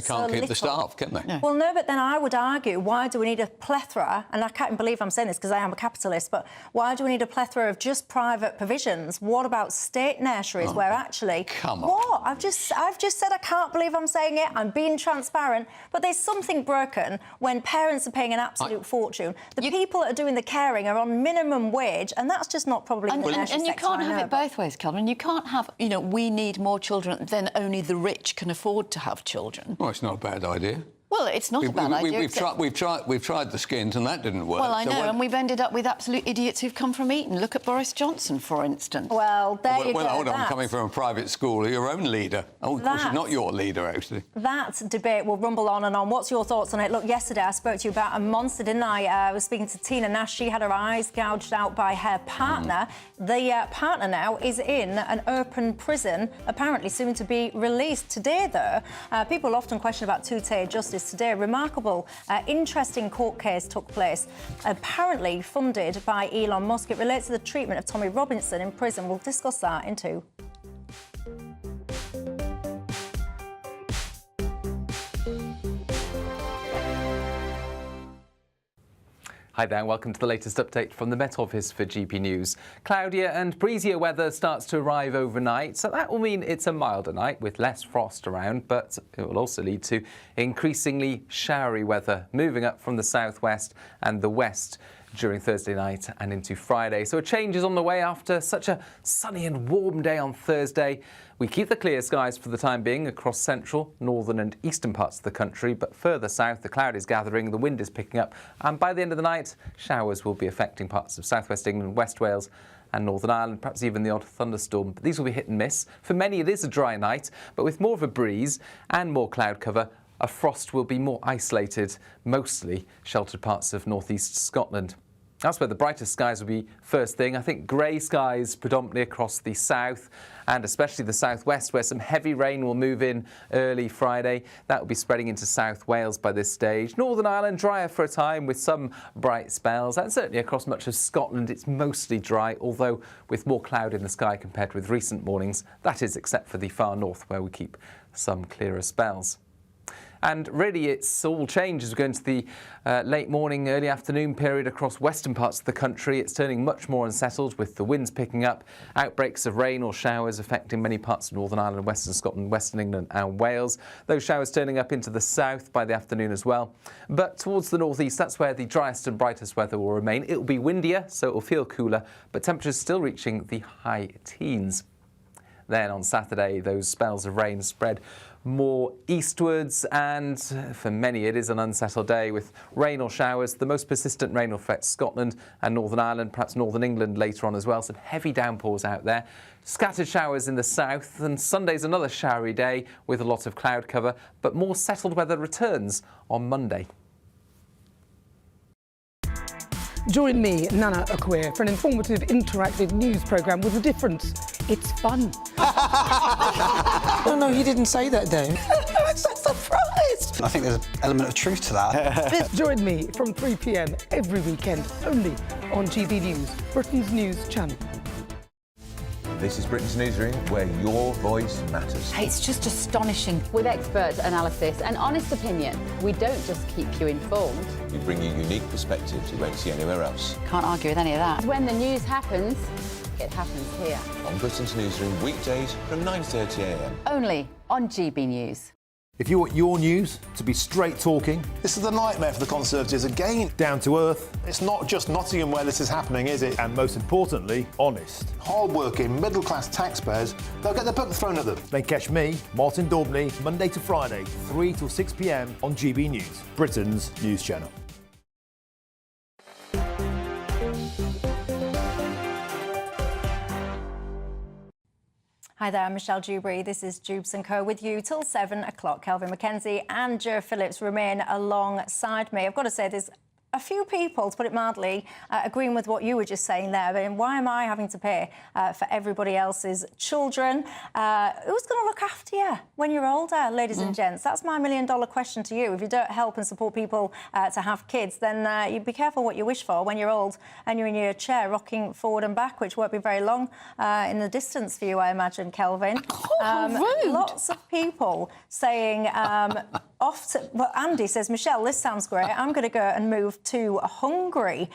Speaker 9: can't keep the staff, can they?
Speaker 1: No. Well, no, but then I would argue, why do we need a plethora? And I can't believe believe I'm saying this because I am a capitalist, but why do we need a plethora of just private provisions? What about state nurseries where actually...
Speaker 9: Come on.
Speaker 1: What? I've just said I can't believe I'm saying it. I'm being transparent. But there's something broken when parents are paying an absolute fortune. The people that are doing the caring are on minimum wage, and that's just not probably in the nursery sector.
Speaker 8: And you can't have it both ways, Calvin. You can't have, you know, we need more children, then only the rich can afford to have children.
Speaker 9: Well, it's not a bad idea.
Speaker 8: Well, it's not a bad idea.
Speaker 9: We've tried the skint and that didn't work.
Speaker 8: Well, I know, and we've ended up with absolute idiots who've come from Eton. Look at Boris Johnson, for instance.
Speaker 1: Well, there you go.
Speaker 9: Well, hold on, coming from a private school, your own leader. Oh, of course, she's not your leader, actually.
Speaker 1: That debate will rumble on and on. What's your thoughts on it? Look, yesterday I spoke to you about a monster, didn't I? I was speaking to Tina Nash. She had her eyes gouged out by her partner. The partner now is in an open prison, apparently soon to be released. Today, though, people often question about two-tier justice. Today, remarkable, interesting court case took place, apparently funded by Elon Musk. It relates to the treatment of Tommy Robinson in prison. We'll discuss that in 2.
Speaker 18: Hi there, welcome to the latest update from the Met Office for GB News. Cloudier and breezier weather starts to arrive overnight, so that will mean it's a milder night with less frost around, but it will also lead to increasingly showery weather moving up from the southwest and the west during Thursday night and into Friday. So a change is on the way after such a sunny and warm day on Thursday. We keep the clear skies for the time being across central, northern and eastern parts of the country, but further south the cloud is gathering, the wind is picking up, and by the end of the night showers will be affecting parts of southwest England, West Wales and Northern Ireland, perhaps even the odd thunderstorm. But these will be hit and miss. For many it is a dry night, but with more of a breeze and more cloud cover, a frost will be more isolated, mostly sheltered parts of northeast Scotland. That's where the brightest skies will be first thing. I think grey skies predominantly across the south and especially the southwest, where some heavy rain will move in early Friday. That will be spreading into South Wales by this stage. Northern Ireland drier for a time with some bright spells, and certainly across much of Scotland it's mostly dry, although with more cloud in the sky compared with recent mornings. That is except for the far north where we keep some clearer spells. And really, it's all changed as we go into the late morning, early afternoon period across western parts of the country. It's turning much more unsettled with the winds picking up, outbreaks of rain or showers affecting many parts of Northern Ireland, Western Scotland, Western England and Wales. Those showers turning up into the south by the afternoon as well. But towards the northeast, that's where the driest and brightest weather will remain. It will be windier, so it will feel cooler, but temperatures still reaching the high teens. Then on Saturday, those spells of rain spread more eastwards, and for many it is an unsettled day with rain or showers. The most persistent rain will affect Scotland and Northern Ireland, perhaps Northern England later on as well. Some heavy downpours out there. Scattered showers in the south, and Sunday's another showery day with a lot of cloud cover, but more settled weather returns on Monday.
Speaker 2: Join me, Nana Akwe, for an informative, interactive news programme with a difference. It's fun.
Speaker 4: No, he didn't say that, Dave.
Speaker 2: I'm so surprised.
Speaker 4: I think there's an element of truth to that.
Speaker 2: Join me from 3 p.m. every weekend, only on GB News, Britain's news channel.
Speaker 5: This is Britain's Newsroom, where your voice matters.
Speaker 7: It's just astonishing. With expert analysis and honest opinion, we don't just keep you informed.
Speaker 5: We bring you unique perspectives you won't see anywhere else.
Speaker 7: Can't argue with any of that. When the news happens, it happens here.
Speaker 5: On Britain's Newsroom, weekdays from 9:30 a.m.
Speaker 7: Only on GB News.
Speaker 10: If you want your news to be straight talking...
Speaker 11: This is the nightmare for the Conservatives again.
Speaker 10: Down to earth.
Speaker 11: It's not just Nottingham where this is happening, is it?
Speaker 10: And most importantly, honest.
Speaker 11: Hard-working, middle-class taxpayers, they'll get their book thrown at them.
Speaker 10: Then catch me, Martin Daubney, Monday to Friday, 3 till 6 p.m. on GB News, Britain's news channel.
Speaker 1: Hi there, I'm Michelle Dewberry. This is Dewbs & Co. with you till 7 o'clock. Kelvin McKenzie and Joe Phillips remain alongside me. I've got to say, there's a few people, to put it mildly, agreeing with what you were just saying there. But why am I having to pay for everybody else's children? Who's going to look after you when you're older, ladies and gents? That's my million-dollar question to you. If you don't help and support people to have kids, then you be careful what you wish for when you're old and you're in your chair rocking forward and back, which won't be very long in the distance for you, I imagine, Kelvin.
Speaker 8: Rude.
Speaker 1: Lots of people saying... off to... Well, Andy says, Michelle, this sounds great. I'm going to go and move to Hungary.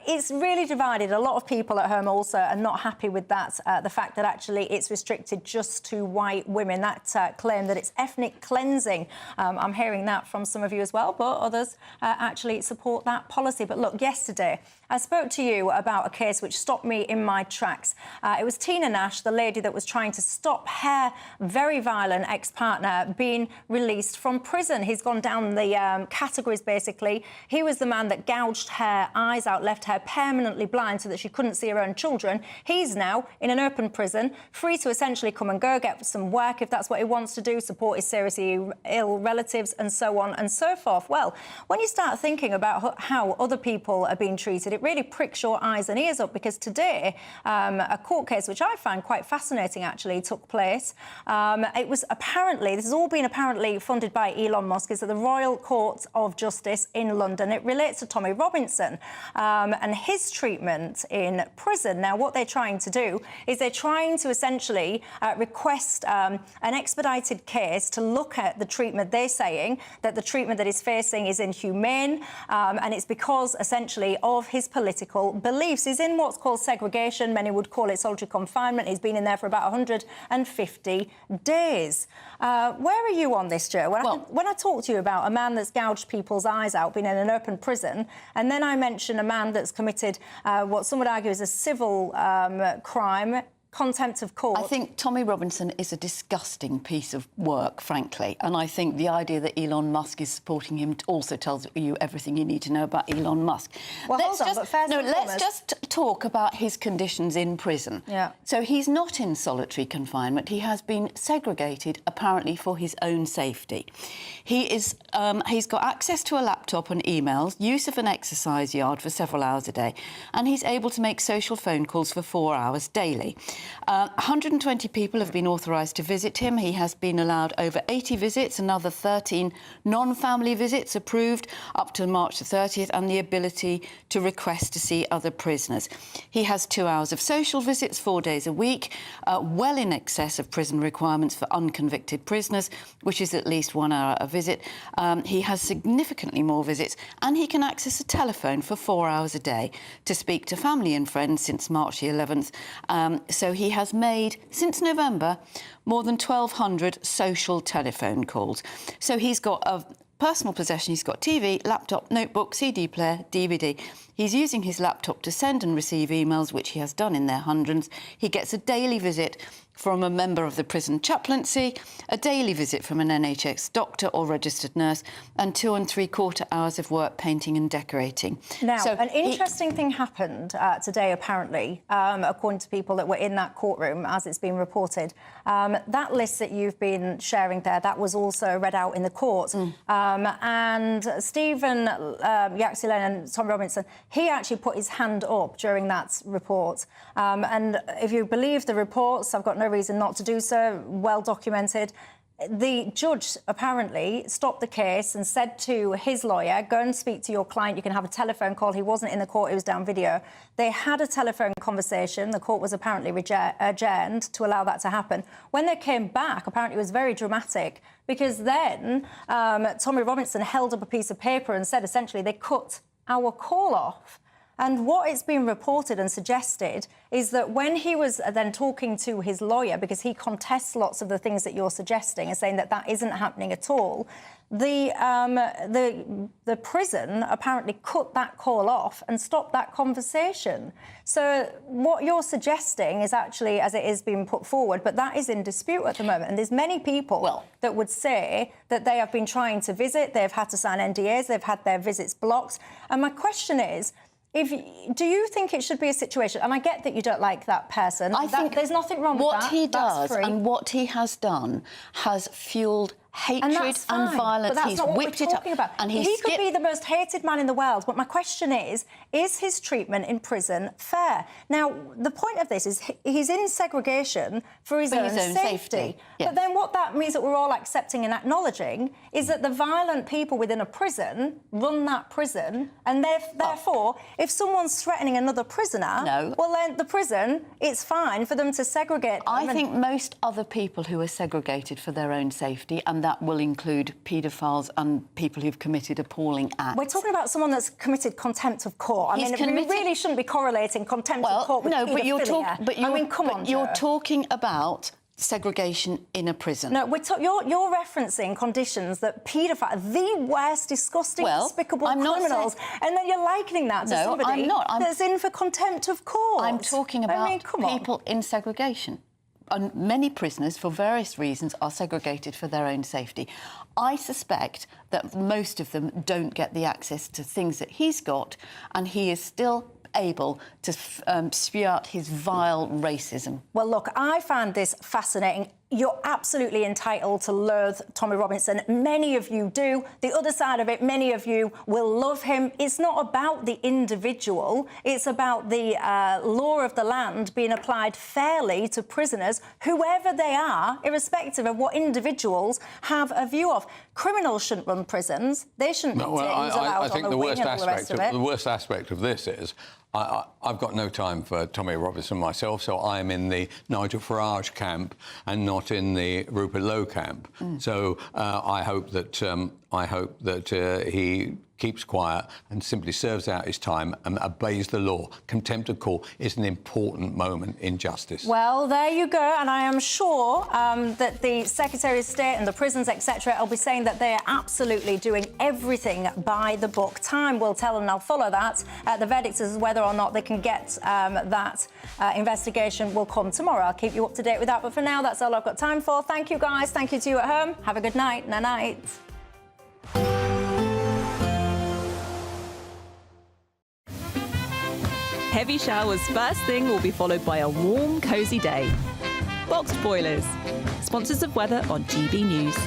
Speaker 1: It's really divided. A lot of people at home also are not happy with that, the fact that actually it's restricted just to white women. That claim that it's ethnic cleansing. I'm hearing that from some of you as well, but others actually support that policy. But look, yesterday I spoke to you about a case which stopped me in my tracks. It was Tina Nash, the lady that was trying to stop her very violent ex-partner being released from prison. He's gone down the categories, basically. He was the man that gouged her eyes out, left her permanently blind so that she couldn't see her own children. He's now in an open prison, free to essentially come and go, get some work if that's what he wants to do, support his seriously ill relatives and so on and so forth. Well, when you start thinking about how other people are being treated, it really pricks your eyes and ears up, because today a court case, which I find quite fascinating actually, took place. It was apparently, this has all been apparently funded by Elon Musk, is at the Royal Court of Justice in London. It relates to Tommy Robinson and his treatment in prison. Now, what they're trying to do is they're trying to essentially request an expedited case to look at the treatment. They're saying that the treatment that he's facing is inhumane, and it's because, essentially, of his political beliefs. He's in what's called segregation. Many would call it solitary confinement. He's been in there for about 150 days. Where are you on this, Joe? When I talk to you about a man that's gouged people's eyes out, been in an open prison, and then I mention a man that's committed what some would argue is a civil crime, contempt of court.
Speaker 8: I think Tommy Robinson is a disgusting piece of work, frankly, and I think the idea that Elon Musk is supporting him also tells you everything you need to know about Elon Musk.
Speaker 1: Well, let's
Speaker 8: just talk about his conditions in prison.
Speaker 1: Yeah.
Speaker 8: So he's not in solitary confinement. He has been segregated, apparently for his own safety. He's got access to a laptop and emails, use of an exercise yard for several hours a day, and he's able to make social phone calls for 4 hours daily. 120 people have been authorised to visit him. He has been allowed over 80 visits, another 13 non-family visits approved up to March the 30th, and the ability to request to see other prisoners. He has 2 hours of social visits 4 days a week, well in excess of prison requirements for unconvicted prisoners, which is at least 1 hour a visit. He has significantly more visits, and he can access a telephone for 4 hours a day to speak to family and friends since March the 11th. So he has made, since November, more than 1,200 social telephone calls. So he's got a personal possession. He's got TV, laptop, notebook, CD player, DVD. He's using his laptop to send and receive emails, which he has done in their hundreds. He gets a daily visit from a member of the prison chaplaincy, a daily visit from an NHS doctor or registered nurse, and 2 3/4 hours of work painting and decorating.
Speaker 1: Now,
Speaker 8: so
Speaker 1: an interesting thing happened today, apparently, according to people that were in that courtroom, as it's been reported. That list that you've been sharing there, that was also read out in the court. And Stephen Yaxley and Tom Robinson, he actually put his hand up during that report. And if you believe the reports, I've got no reason not to do so, well documented. The judge apparently stopped the case and said to his lawyer, go and speak to your client, you can have a telephone call. He wasn't in the court, it was down video. They had a telephone conversation. The court was apparently adjourned to allow that to happen. When they came back, apparently it was very dramatic, because then Tommy Robinson held up a piece of paper and said, essentially, they cut our call off. And what it's been reported and suggested is that when he was then talking to his lawyer, because he contests lots of the things that you're suggesting and saying that that isn't happening at all, the prison apparently cut that call off and stopped that conversation. So what you're suggesting is actually, as it is being put forward, but that is in dispute at the moment. And there's many people that would say that they have been trying to visit, they've had to sign NDAs, they've had their visits blocked. And my question is, do you think it should be a situation, and I get that you don't like that person, I think there's nothing wrong with that.
Speaker 8: What he does and what he has done has fueled hatred and violence.
Speaker 1: But that's not what
Speaker 8: whipped
Speaker 1: we're
Speaker 8: it up.
Speaker 1: talking about.
Speaker 8: And
Speaker 1: he could be the most hated man in the world, but my question is his treatment in prison fair? Now, the point of this is he's in segregation for his own safety.
Speaker 8: Yes.
Speaker 1: But then what that means that we're all accepting and acknowledging is that the violent people within a prison run that prison, and therefore, if someone's threatening another prisoner, well, then the prison, it's fine for them to segregate them.
Speaker 8: I think most other people who are segregated for their own safety, and and that will include paedophiles and people who've committed appalling acts.
Speaker 1: We're talking about someone that's committed contempt of court. I mean, we really shouldn't be correlating contempt of court with paedophilia.
Speaker 8: You're talking about segregation in a prison.
Speaker 1: No, you're referencing conditions that paedophiles, the worst, disgusting, despicable criminals, and then you're likening that to somebody that's in for contempt of court.
Speaker 8: I'm talking about people in segregation. And many prisoners, for various reasons, are segregated for their own safety. I suspect that most of them don't get the access to things that he's got, and he is still able to spew out his vile racism.
Speaker 1: Well, look, I found this fascinating. You're absolutely entitled to loathe Tommy Robinson. Many of you do. The other side of it, many of you will love him. It's not about the individual. It's about the law of the land being applied fairly to prisoners, whoever they are, irrespective of what individuals have a view of. Criminals shouldn't run prisons. They shouldn't be allowed
Speaker 9: I think
Speaker 1: on the wing and all the rest of it.
Speaker 9: The worst aspect of this is I've got no time for Tommy Robinson myself, so I'm in the Nigel Farage camp and not in the Rupert Lowe camp. So I hope that he keeps quiet and simply serves out his time and obeys the law. Contempt of court is an important moment in justice.
Speaker 1: Well, there you go, and I am sure that the Secretary of State and the prisons, etc., will be saying that they are absolutely doing everything by the book. Time will tell, and I'll follow that. The verdict is whether or not they can get that investigation will come tomorrow. I'll keep you up to date with that, but for now, that's all I've got time for. Thank you, guys. Thank you to you at home. Have a good night. Night-night.
Speaker 19: Heavy showers first thing will be followed by a warm, cosy day. Boxed boilers, sponsors of weather on GB News.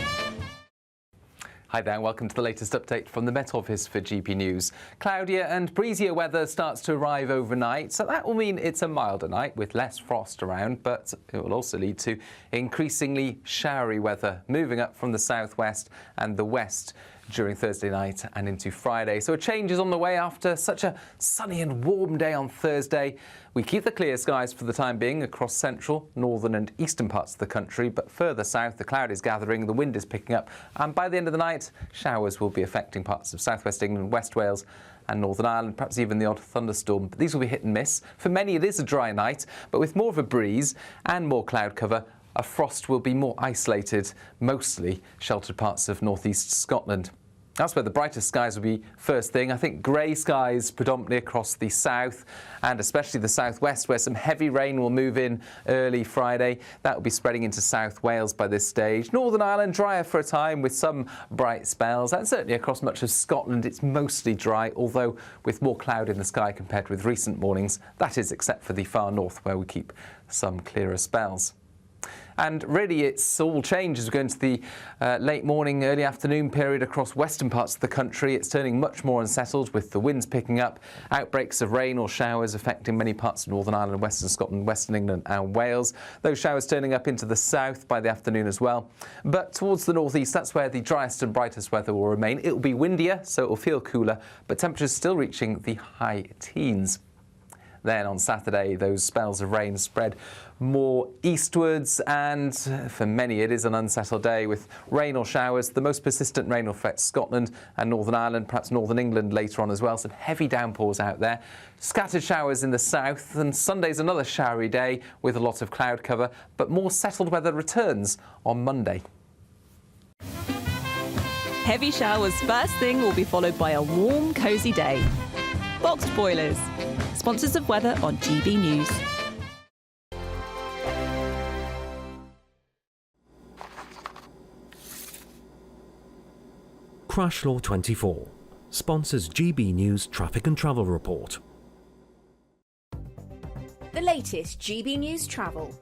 Speaker 18: Hi there, and welcome to the latest update from the Met Office for GB News. Cloudier and breezier weather starts to arrive overnight, so that will mean it's a milder night with less frost around, but it will also lead to increasingly showery weather moving up from the southwest and the west during Thursday night and into Friday. So a change is on the way after such a sunny and warm day on Thursday. We keep the clear skies for the time being across central, northern and eastern parts of the country, but further south the cloud is gathering, the wind is picking up, and by the end of the night showers will be affecting parts of southwest England, West Wales and Northern Ireland, perhaps even the odd thunderstorm. But these will be hit and miss. For many it is a dry night, but with more of a breeze and more cloud cover, a frost will be more isolated, mostly sheltered parts of northeast Scotland. That's where the brightest skies will be first thing. I think grey skies predominantly across the south and especially the southwest, where some heavy rain will move in early Friday. That will be spreading into South Wales by this stage. Northern Ireland drier for a time with some bright spells, and certainly across much of Scotland it's mostly dry, although with more cloud in the sky compared with recent mornings. That is except for the far north, where we keep some clearer spells. And really it's all changed as we go into the late morning, early afternoon period across western parts of the country. It's turning much more unsettled with the winds picking up, outbreaks of rain or showers affecting many parts of Northern Ireland, Western Scotland, Western England and Wales. Those showers turning up into the south by the afternoon as well. But towards the northeast, that's where the driest and brightest weather will remain. It will be windier, so it will feel cooler, but temperatures still reaching the high teens. Then on Saturday, those spells of rain spread more eastwards, and for many it is an unsettled day with rain or showers. The most persistent rain will affect Scotland and Northern Ireland, perhaps Northern England later on as well. Some heavy downpours out there. Scattered showers in the south, and Sunday's another showery day with a lot of cloud cover, but more settled weather returns on Monday.
Speaker 19: Heavy showers first thing will be followed by a warm, cosy day. Boxed boilers, sponsors of weather on GB News.
Speaker 20: Crash Law 24 sponsors GB News Traffic and Travel Report.
Speaker 21: The latest GB News travel.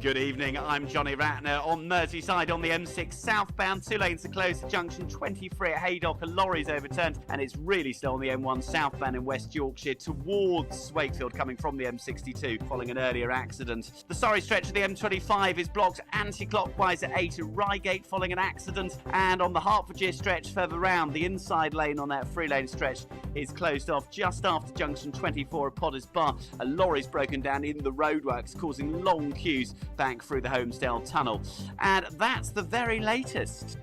Speaker 22: Good evening, I'm Johnny Ratner. On Merseyside on the M6 southbound, 2 lanes are closed at junction 23 at Haydock. A lorry's overturned, and it's really slow on the M1 southbound in West Yorkshire towards Wakefield coming from the M62 following an earlier accident. The Surrey stretch of the M25 is blocked anti-clockwise at 8 at Reigate following an accident, and on the Hertfordshire stretch further round, the inside lane on that 3-lane stretch is closed off just after junction 24 at Potters Bar. A lorry's broken down in the roadworks, causing long queues back through the Homesdale Tunnel. And that's the very latest.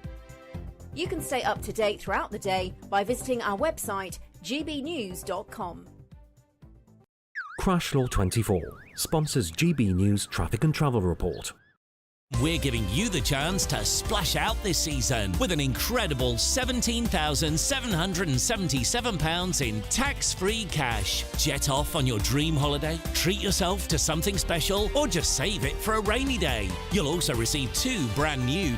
Speaker 21: You can stay up to date throughout the day by visiting our website, gbnews.com.
Speaker 20: Crash Law 24 sponsors GB News Traffic and Travel Report.
Speaker 3: We're giving you the chance to splash out this season with an incredible £17,777 in tax-free cash. Jet off on your dream holiday, treat yourself to something special, or just save it for a rainy day. You'll also receive 2 brand new